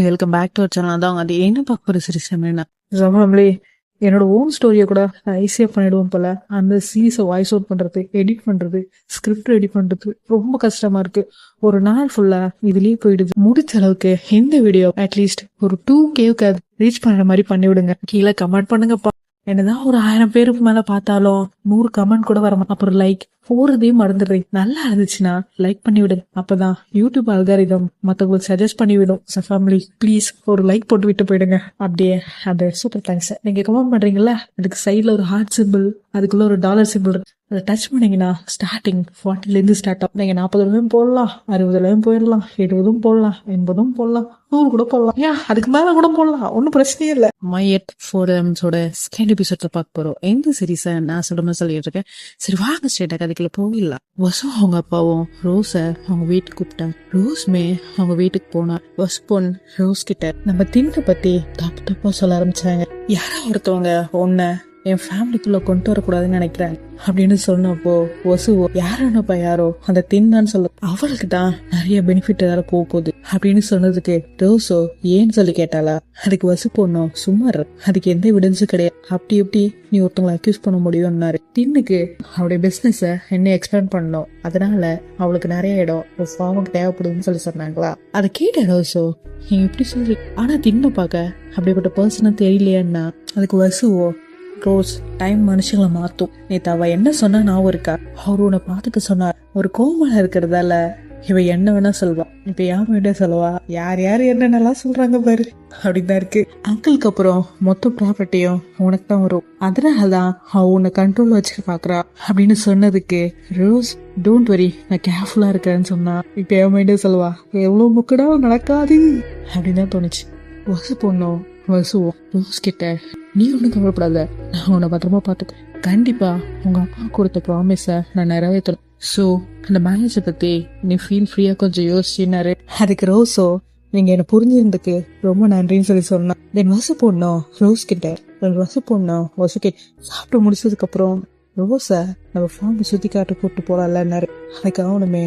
Welcome back to channel. தான் அது என்ன பார்க்க போகிற சீரிஸ் ஃபேமிலி என்னோட ஓன் ஸ்டோரியை கூட ஈஸியாக பண்ணிடுவோம் போல. அந்த சீரிஸை வாய்ஸ் அவுட் பண்ணுறது, எடிட் பண்ணுறது, ஸ்கிரிப்ட் ரெடி பண்ணுறது ரொம்ப கஷ்டமாக இருக்குது. ஒரு நாள் ஃபுல்லாக இதுலேயே போயிடுது. முடிச்ச அளவுக்கு இந்த வீடியோ அட்லீஸ்ட் ஒரு 2K ரீச் பண்ணுற மாதிரி பண்ணி விடுங்க. கீழே கமெண்ட் பண்ணுங்கப்பா. என்னதான் ஒரு 1000 பேருக்கு மேல பார்த்தாலும் 100 கமெண்ட் கூட வர, அப்புறம் லைக் போறதே மறந்துடுறேன். நல்லா இருந்துச்சுன்னா லைக் பண்ணி விடுங்க. அப்பதான் யூடியூப் அல்காரிதம் மத்தவங்களுக்கு சஜஸ்ட் பண்ணி விடும். ஃபேமிலி ப்ளீஸ் ஒரு லைக் போட்டு விட்டு போயிடுங்க. அப்படியே அந்த சூப்பர் தேங்க்ஸ். நீங்க கமெண்ட் பண்றீங்கல்ல, அதுக்கு சைட்ல ஒரு ஹார்ட் சிம்பிள், அதுக்குள்ள ஒரு டாலர் சிம்பிள், அதை டச் பண்ணீங்கன்னா ஸ்டார்டிங் 40லேருந்து ஸ்டார்ட் ஆகும். நீங்க 40 போடலாம், 60 போயிடலாம், 70 போடலாம், 80 போடலாம், 100 கூட போடலாம், ஏன் அதுக்கு மேல கூட போடலாம், ஒன்னும் பிரச்சனையே இல்லை. மையட் 4M's செகண்ட் எபிசோட்ல பார்க்க போறோம். எந்த சீரீஸை நான் சொல்லுமா சொல்லிட்டு இருக்கேன். சரி வாங்க ஸ்ட்ரெயிட்டா கதைக்குள்ள போகலாம். வசு அவங்க அப்பாவும் ரோஸ அவங்க வீட்டுக்கு கூப்பிட்டாங்க. ரோஸ்மே அவங்க வீட்டுக்கு போனா வசு பொண்ணு ரோஸ் கிட்ட நம்ம தின்ன பத்தி தப்பா சொல்ல ஆரம்பிச்சாங்க. யாரோ ஒருத்தவங்க ஒன்ன என் ஃபேமிலிக்குள்ள கொண்டு வரக்கூடாதுன்னு நினைக்கிறாங்க அப்படின்னு சொன்னப்போ வசுவோ யாரோனப்பா யாரோ அந்த தின்னான்னு சொல்ல, அவளுக்கு தான் நிறைய பெனிஃபிட் ஏதாவது போகுது அப்படின்னு சொன்னதுக்கு ரோஸோ ஏன்னு சொல்லி கேட்டாளா. அதுக்கு வசு பொண்ணும் சும்மா அதுக்கு எந்த எவிடன்ஸும் கிடையாது, அப்படி எப்படி நீ ஒருத்தவங்களை அக்யூஸ் பண்ண முடியும்னாரு. தின்னுக்கு அவருடைய பிசினஸ என்ன எக்ஸ்பிளைன் பண்ணணும், அதனால அவளுக்கு நிறைய இடம் ஒரு ஃபார்முக்கு தேவைப்படுதுன்னு சொல்லி சொன்னாங்களா. அதை கேட்ட ரோஸோ நீங்க எப்படி சொல்றீங்க, ஆனா தின்ன பார்க்க அப்படிப்பட்ட பர்சனா தெரியலையான்னா. அதுக்கு வசுவோ ரோஸ் டைம் மனுஷங்களை மாத்தும். நேத்து அவ என்ன சொன்னா ஞாபகம் இருக்கா, அவரு உன்னை பாத்துக்க சொன்னார். ஒரு கோமலா இருக்கிறதால இவ என்ன வேணா சொல்வா, இப்ப யார் வேணா சொல்லுவா, யார் யார் என்னென்னலாம் சொல்றாங்க பாரு அப்படின்தான் இருக்கு. அங்கிளுக்கு அப்புறம் மொத்த ப்ராப்பர்ட்டியும் உனக்கு தான் வரும், அதனாலதான் அவ உன்னை கண்ட்ரோல் வச்சுக்க பாக்குறா அப்படின்னு சொன்னதுக்கு ரோஸ் டோன்ட் வரி நான் கேர்ஃபுல்லா இருக்கேன்னு சொன்னா. இப்ப என் மைண்டே சொல்லுவா எவ்வளவு முக்கடா நடக்காது அப்படின்னு தான் தோணுச்சு. வசு பொண்ணும் வசுவோம் ரோஸ் கிட்ட நீ ஒன்றும் கவலைப்படாத, நான் உன்னை பத்திரமா பார்த்துக்கிறேன், கண்டிப்பா உங்க அப்பா கொடுத்த ப்ராமிஸை நான் நிறைவேற்றணும். ஸோ அந்த மேரேஜை பத்தி நீ ஃபீல் ஃப்ரீயா கொஞ்சம் யோசிச்சுனாரு. அதுக்கு ரோஸோ நீங்க என்ன புரிஞ்சிருந்ததுக்கு ரொம்ப நன்றின்னு சொல்லி சொன்னா. தென் வசு பொண்ணும் ரோஸ் கிட்ட வசு பொண்ணும் வசு கிட்ட சாப்பிட்டு முடிச்சதுக்கு அப்புறம் ரோஸை நம்ம ஃபார்ம் சுத்தி காட்ட கூப்பிட்டு போலாம்லன்னாரு. அதுக்கு அவனுமே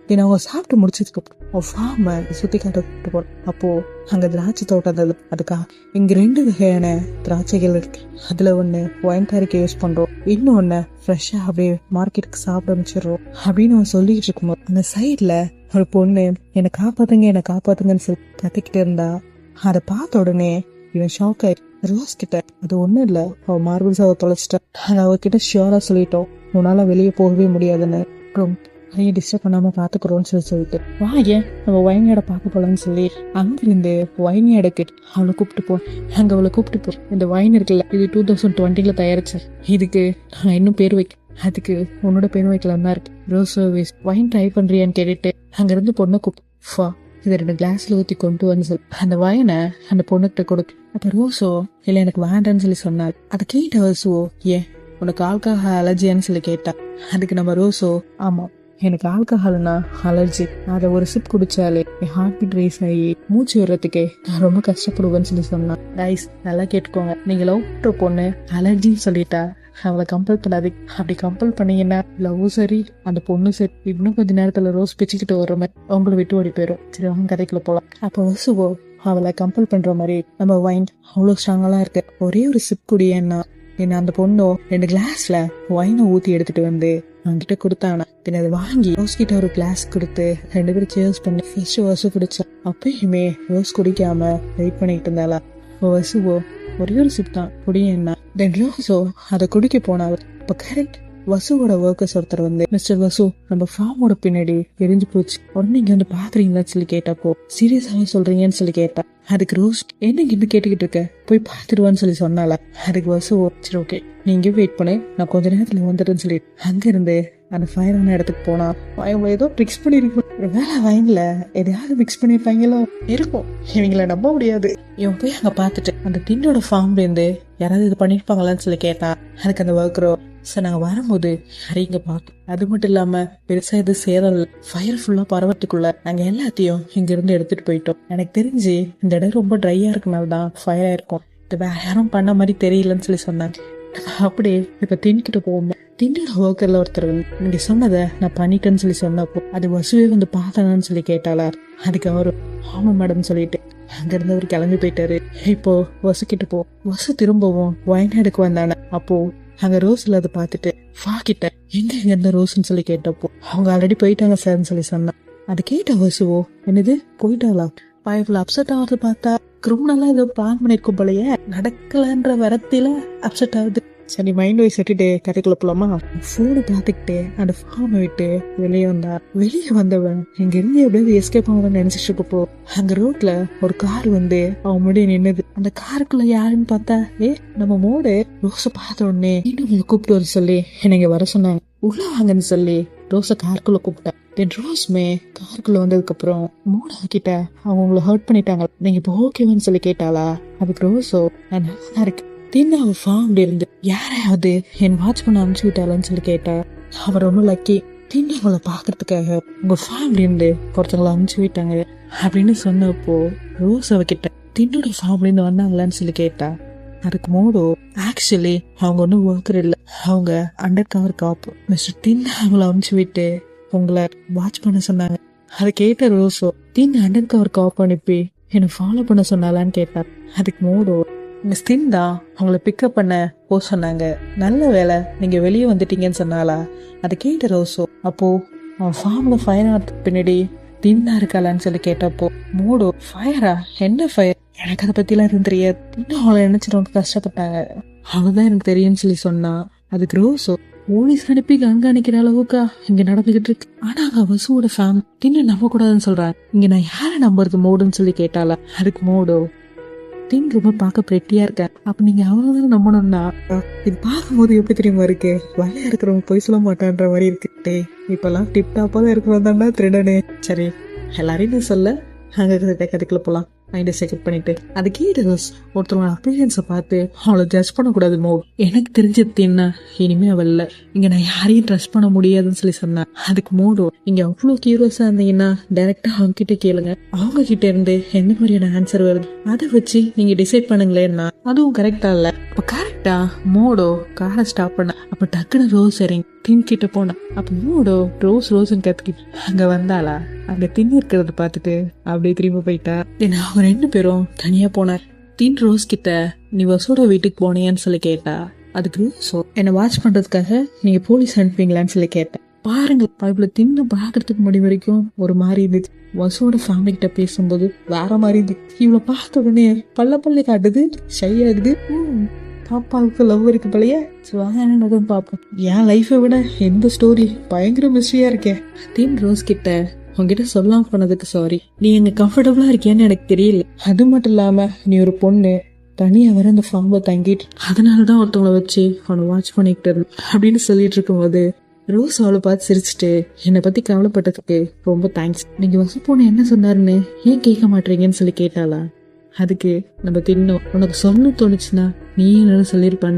தென் அவங்க சாப்பிட்டு முடிச்சதுக்கு அப்புறம் ஃபார்மை சுத்தி காட்ட கூப்பிட்டு போறோம். அப்போ அங்க திராட்சை தோட்டம் இருந்தது. அதுக்காக இங்க 2 வகையான திராட்சைகள் இருக்கு. அதுல ஒண்ணு ஒயின் தயாரிக்க யூஸ் பண்றோம், இன்னொன்னு ஃப்ரெஷ்ஷா அப்படியே மார்க்கெட்டுக்கு சாப்பிட ஆரம்பிச்சிடுறோம் அப்படின்னு அவன் சொல்லிட்டு இருக்கும்போது அந்த சைட்ல ஒரு பொண்ணு என்னை காப்பாத்துங்கன்னு சொல்லி கத்திக்கிட்டு இருந்தா. அதை பார்த்த உடனே இவன் ஷாக் ஆயிரு. ரோஸ் கிட்ட அது ஒண்ணும் இல்ல, அவ மார்பிள்ஸ் அவ தொலைச்சிட்டா, நாங்க அவகிட்ட ஷியோரா சொல்லிட்டோம் உன்னால வெளியே போகவே முடியாதுன்னு, அப்புறம் அதையும் டிஸ்டர்ப் பண்ணாம பாத்துக்கிறோம்னு சொல்லிட்டு வா ஏன் நம்ம வைனியாட பார்க்க போலான்னு சொல்லி அங்கிருந்து வைனியாடக்கு அவளை கூப்பிட்டு போ. அங்க அவளை கூப்பிட்டு போ, இந்த வைன் இருக்குல்ல இது 2020 தயாரிச்சு, இதுக்கு நான் இன்னும் பேர் வைக்க, அதுக்கு உன்னோட பேர் வைக்கலாம் தான் இருக்கு. ரோஸ் சர்வீஸ் வைன் ட்ரை பண்றியான்னு கேட்டுட்டு அங்க இருந்து பொண்ணை கூப்பிட்டு இதை 2 கிளாஸ்ல ஊத்தி கொண்டு வந்து சொல்லி அந்த வயனை அந்த பொண்ணுகிட்ட கொடுக்கு. அப்ப ரோஸோ இல்ல எனக்கு வேண்டான்னு சொல்லி சொன்னாள். அதை கேட்ட வசுவோ ஏன் உனக்கு ஆல்கஹால் அலர்ஜியான்னு சொல்லி கேட்டா. அதுக்கு நம்ம ரோஸோ ஆமா எனக்கு ஆல்கஹால்னா அலர்ஜி, அதை ஒரு சிப் குடிச்சாலே என் ஹார்ட் பீட் ரேஸ் ஆகி மூச்சு விடுறதுக்கே நான் ரொம்ப கஷ்டப்படுவேன்னு சொல்லி சொன்னான். ரைஸ் நல்லா கேட்டுக்கோங்க, நீங்க லவ் பண்ற பொண்ணு அலர்ஜின்னு சொல்லிட்டா அவளை கம்பல் பண்ணாது, அப்படி கம்பல் பண்ணீங்கன்னா லவ் சரி அந்த பொண்ணு சரி இன்னும் கொஞ்ச நேரத்துல ரோஸ் பிச்சுக்கிட்டு வர்ற மாதிரி அவங்கள விட்டு ஓடி போயிடும். சரி அவங்க கதைக்குள்ள போலாம். அப்ப வசுவோ அவளை கம்பல் பண்ற மாதிரி நம்ம வைன் அவ்வளவு ஸ்ட்ராங்கெல்லாம் இருக்கு, ஒரே ஒரு சிப் குடியேன்னா என்ன அந்த பொண்ணோ 2 கிளாஸ்ல வைனை ஊத்தி எடுத்துட்டு வந்து அவன்கிட்ட கொடுத்தானா. பின்ன அதை வாங்கி ரோஸ் கிட்ட ஒரு கிளாஸ் கொடுத்து 2 பேரும் சேர்ஸ் பண்ணி ஃபர்ஸ்ட் வசு குடிச்சா. அப்பயுமே ரோஸ் குடிக்காம வெயிட் பண்ணிட்டு இருந்தாளா. வசுவோ ஒரே ஒரு சிப் தான் குடியேன்னா. தென் ரோஸோ அதை குடிக்க போனாள். இப்ப கரெக்ட் வசுவோட ஒர்க்கர்ஸ் ஒருத்தர் வந்து மிஸ்டர் வசு நம்ம ஃபார்மோட பின்னாடி எரிஞ்சு போச்சு, உடனே இங்க வந்து பாக்குறீங்களான்னு சொல்லி கேட்டப்போ சீரியஸாவே சொல்றீங்கன்னு சொல்லி கேட்டா. அதுக்கு ரோஸ் என்ன இங்க கேட்டுக்கிட்டு இருக்க, போய் பாத்துருவான்னு சொல்லி சொன்னால. அதுக்கு வசு சரி ஓகே நீங்க வெயிட் பண்ணு நான் கொஞ்ச நேரத்துல வந்துடுன்னு சொல்லி அங்க இருந்து அந்த ஃபயரான இடத்துக்கு போனா அவங்க ஏதோ ட்ரிக்ஸ் பண்ணிருக்கு. வேலை வைன்ல எதையாவது மிக்ஸ் பண்ணிருப்பாங்களோ இருக்கும், இவங்கள நம்ப முடியாது. இவன் போய் அங்க பாத்துட்டு அந்த டின்னோட ஃபார்ம்ல இருந்து யாராவது இது பண்ணிருப்பாங்களான்னு சொல்லி கேட்டா. அதுக்கு அந்த ஒர்க்கரோ சார் நாங்க வரும்போது நிறைய பார்க்கும், அது மட்டும் இல்லாம பெருசா எது சேதம் ஃபயர் ஃபுல்லா பரவத்துக்குள்ள நாங்க எல்லாத்தையும் இங்க இருந்து எடுத்துட்டு போயிட்டோம், எனக்கு தெரிஞ்சு இந்த இடம் ரொம்ப ட்ரையா இருக்கனால்தான் ஃபயர் ஆயிருக்கும், இது வேற யாரும் பண்ண மாதிரி தெரியலன்னு சொல்லி சொன்னாங்க. அப்படியே இப்ப தின்கிட்டு போவோம். தின்னோட ஒர்க்கர்ல ஒருத்தர் வந்து நீங்க சொன்னதை நான் பண்ணிட்டேன்னு சொல்லி சொன்னப்போ அது வசுவே வந்து பார்த்தானு சொல்லி கேட்டாளா. அதுக்கு அவரு ஆமா மேடம் சொல்லிட்டு அங்கிருந்து அவர் கிளம்பி போயிட்டாரு. இப்போ வசு கிட்ட போ. வசு திரும்பவும் வயநாடுக்கு வந்தானே. அப்போ அங்க ரோஸ் இல்லாத பார்த்துட்டு வா கிட்ட எங்க இருந்த ரோஸ்ன்னு சொல்லி கேட்டப்போ அவங்க ஆல்ரெடி போயிட்டாங்க சார்ன்னு சொல்லி சொன்னான். அது கேட்ட வசுவோ என்னது போயிட்டாளா பயப்புல அப்செட் ஆகுறது பார்த்தா கிரிமினலா ஏதோ பிளான் பண்ணிருக்கும் போலயே நடக்கலன்ற வரத்தில அப்செட் ஆகுது. சரி மைண்ட் வைஸ் விட்டுட்டு கதைக்குள்ள போலாமா. போனை பார்த்துக்கிட்டு அந்த ஃபார்மை விட்டு வெளியே வந்தார். வெளியே வந்தவன் இங்க இருந்து எப்படியாவது எஸ்கேப் ஆகணும்னு நினைச்சிட்டு இருக்கப்போ அங்க ரோட்ல ஒரு கார் வந்து அவன் முன்னாடி நின்னுது. அந்த காருக்குள்ள யாருன்னு பார்த்தா நம்ம மோடு. ரோஸ பார்த்த உடனே இன்னும் உங்களை கூப்பிட்டு வர சொல்லி என்னங்க வர சொன்னாங்க. உள்ள வாங்கன்னு சொல்லி ரோஸ காருக்குள்ள கூப்பிட்டேன். ரோஸ்மே காருக்குள்ள வந்ததுக்கு அப்புறம் மோட கிட்ட அவங்க உங்களை ஹர்ட் பண்ணிட்டாங்க நீங்க இப்போ ஓகேவான்னு சொல்லி கேட்டாளா. அதுக்கு ரோஸோ நான் நல்லா இருக்கு தின்னு அவ ஃபார்ம்ல இருந்து யாரையாவது என் வாட்ச் பண்ண அனுப்பிச்சு விட்டாளான்னு சொல்லி கேட்டா. அவர் ரொம்ப லக்கி தின்னு அவளை பாக்குறதுக்காக உங்க ஃபார்ம்ல இருந்து ஒருத்தவங்களை அனுப்பிச்சு விட்டாங்க அப்படின்னு சொன்னப்போ ரோஸ் அவகிட்ட தின்னோட ஃபார்ம்ல இருந்து வந்தாங்களான்னு சொல்லி கேட்டா. அதுக்கு மோடோ ஆக்சுவலி அவங்க ஒன்றும் ஒர்க்கர் இல்லை, அவங்க அண்டர் கவர் காப்பு. மிஸ்டர் தின் அவங்கள அனுப்பிச்சு விட்டு உங்களை வாட்ச் பண்ண சொன்னாங்க. அதை கேட்ட ரோஸோ தின் அண்டர் கவர் காப் அனுப்பி என்னை ஃபாலோ பண்ண சொன்னாலான்னு கேட்டார். அதுக்கு மோடோ மிஸ் தின் தான் அவங்கள பிக்கப் பண்ண போ சொன்னாங்க, நல்ல வேலை நீங்க வெளியே வந்துட்டீங்கன்னு சொன்னாலா. அதை கேட்ட ரோஸோ அப்போ அவன் ஃபார்ம்ல ஃபயர் ஆகிறதுக்கு பின்னாடி தின்னா இருக்காளான்னு சொல்லி கேட்டப்போ மோடோ ஃபயரா என்ன ஃபயர் எனக்கு அதை பத்திலாம் எதுவும் தெரியாது, இன்னும் அவளை நினைச்சு ரொம்ப கஷ்டப்பட்டாங்க அவதான் எனக்கு தெரியும்னு சொல்லி சொன்னா. அதுக்கு ரோஸோ போலீஸ் அனுப்பி கண்காணிக்கிற அளவுக்கா இங்க நடந்துகிட்டு இருக்கு. ஆனா அங்க வசுவோட ஃபேமிலி தின்னு நம்ப கூடாதுன்னு சொல்றாங்க. இங்க நான் யாரை நம்புறது மோடுன்னு சொல்லி கேட்டாளா. அதுக்கு மோடோ தின் ரொம்ப பார்க்க பிரெட்டியா இருக்கேன், அப்ப நீங்க அவ்வளவுதான் நம்பணும்னா இது பார்க்கும்போது எப்படி தெரியுமா இருக்கு, வேலையா இருக்கிறவங்க பொய் சொல்ல மாட்டான்ற மாதிரி இருக்கு. இப்பெல்லாம் டிப் டாப்பா தான் இருக்கிறதாண்டா திருடனே. சரி எல்லாரையும் நான் சொல்ல அங்க கதைக்குள்ள போலாம். மைண்டை செக்அப் பண்ணிட்டு அது கேட்டு ஒருத்தவங்க அப்பியரன்ஸை பார்த்து அவளை ஜட்ஜ் பண்ணக்கூடாது மோட். எனக்கு தெரிஞ்சது என்ன இனிமே அவள் இங்க நான் யாரையும் ட்ரஸ்ட் பண்ண முடியாதுன்னு சொல்லி சொன்னேன். அதுக்கு மோடோ இங்க அவ்வளோ கியூரியஸா இருந்தீங்கன்னா டைரக்டா அவங்க கிட்ட கேளுங்க, அவங்க கிட்ட இருந்து எந்த மாதிரியான ஆன்சர் வருது அதை வச்சு நீங்க டிசைட் பண்ணுங்களேன்னா. அதுவும் கரெக்டா இல்ல. அப்ப கரெக்டா மோடோ காரை ஸ்டாப் பண்ண. அப்ப டக்குன்னு ரோஸ் சரிங்க தின் கிட்ட போன. அப்ப மோடோ ரோஸ்ன்னு கத்துக்கிட்டு அங்க வந்தாளா. அங்க தின் இருக்கிறத பார்த்துட்டு அப்படியே திரும்ப போயிட்டா. ஏன்னா அவங்க 2 பேரும் தனியா போனார். தின் ரோஸ் கிட்ட நீ வசோட வீட்டுக்கு போனியான்னு சொல்லி கேட்டா. அதுக்கு ரோஸோ என்னை வாட்ச் பண்றதுக்காக நீங்க போலீஸ் அனுப்புவீங்களான்னு சொல்லி கேட்டேன். பாருங்க பைப்ல தின்னு பாக்குறதுக்கு முடி வரைக்கும் ஒரு மாதிரி இருந்துச்சு. வசோட ஃபேமிலி கிட்ட பேசும்போது வேற மாதிரி இருந்துச்சு. இவளை பார்த்த உடனே பல்ல காட்டுது, ஷை ஆகுது. பாப்பாவுக்கு லவ் இருக்கு பழைய என்னதும் பாப்போம். என் லைஃபை விட எந்த ஸ்டோரி பயங்கர மிஸ்ட்ரியா இருக்கேன். தின் ரோஸ் கிட்ட உங்ககிட்ட சொல்லாம போனதுக்கு சாரி, நீ எங்க கம்ஃபர்டபுளா இருக்கியான்னு எனக்கு தெரியல, அது மட்டும் இல்லாம நீ ஒரு பொண்ணு தனியா வர அந்த ஃபார்ம்ல தங்கிட்டு அதனாலதான் ஒருத்தவங்களை வச்சு அவனை வாட்ச் பண்ணிக்கிட்டு இருந்தேன் அப்படின்னு சொல்லிட்டு இருக்கும் போது ரோஸ் அவளை பார்த்து சிரிச்சுட்டு என்னை பத்தி கவலைப்பட்டதுக்கு ரொம்ப தேங்க்ஸ், நீங்க வசு பொண்ணு என்ன சொன்னாருன்னு ஏன் கேட்க மாட்டீங்கன்னு சொல்லி கேட்டாளா. அதுக்கு நம்ம தின்னோம் உனக்கு சொல்லணும்னு தோணுச்சுன்னா நீ என்ன சொல்லிருப்பா.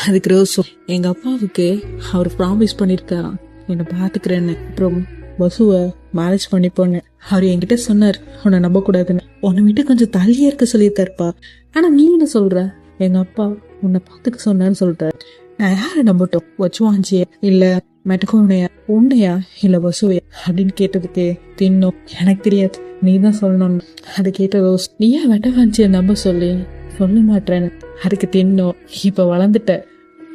அதுக்கு ரோஸும் எங்க அப்பாவுக்கு அவர் ப்ராமிஸ் பண்ணிருக்காராம் என்னை பாத்துக்கிறேன்னு, அப்புறம் வசுவை மேரேஜ் பண்ணிப்போன்னு அவர் என்கிட்ட சொன்னார், உன்னை நம்ப கூடாதுன்னு. உன்னை விட்டு கொஞ்சம் தள்ளியே இருக்க சொல்லியிருக்காருப்பா. ஆனா நீ என்ன சொல்ற, எங்க அப்பா உன்னை பாத்துக்க சொன்னான்னு சொல்றாரு. நான் யாரை நம்பட்டும், வச்சுவாஞ்சிய இல்ல மெட்டகோனையா உன்னையா இல்ல வசுவையா அப்படின்னு கேட்டதுக்கு தின்னும் எனக்கு தெரியாது நீதான் சொல்லணும். அது கேட்ட ரோஸ் நீ ஏன் வெட்டவாஞ்சிய நம்ப சொல்லி சொல்ல மாட்டேன்னு. அதுக்கு தின்னும் இப்ப வளர்ந்துட்ட,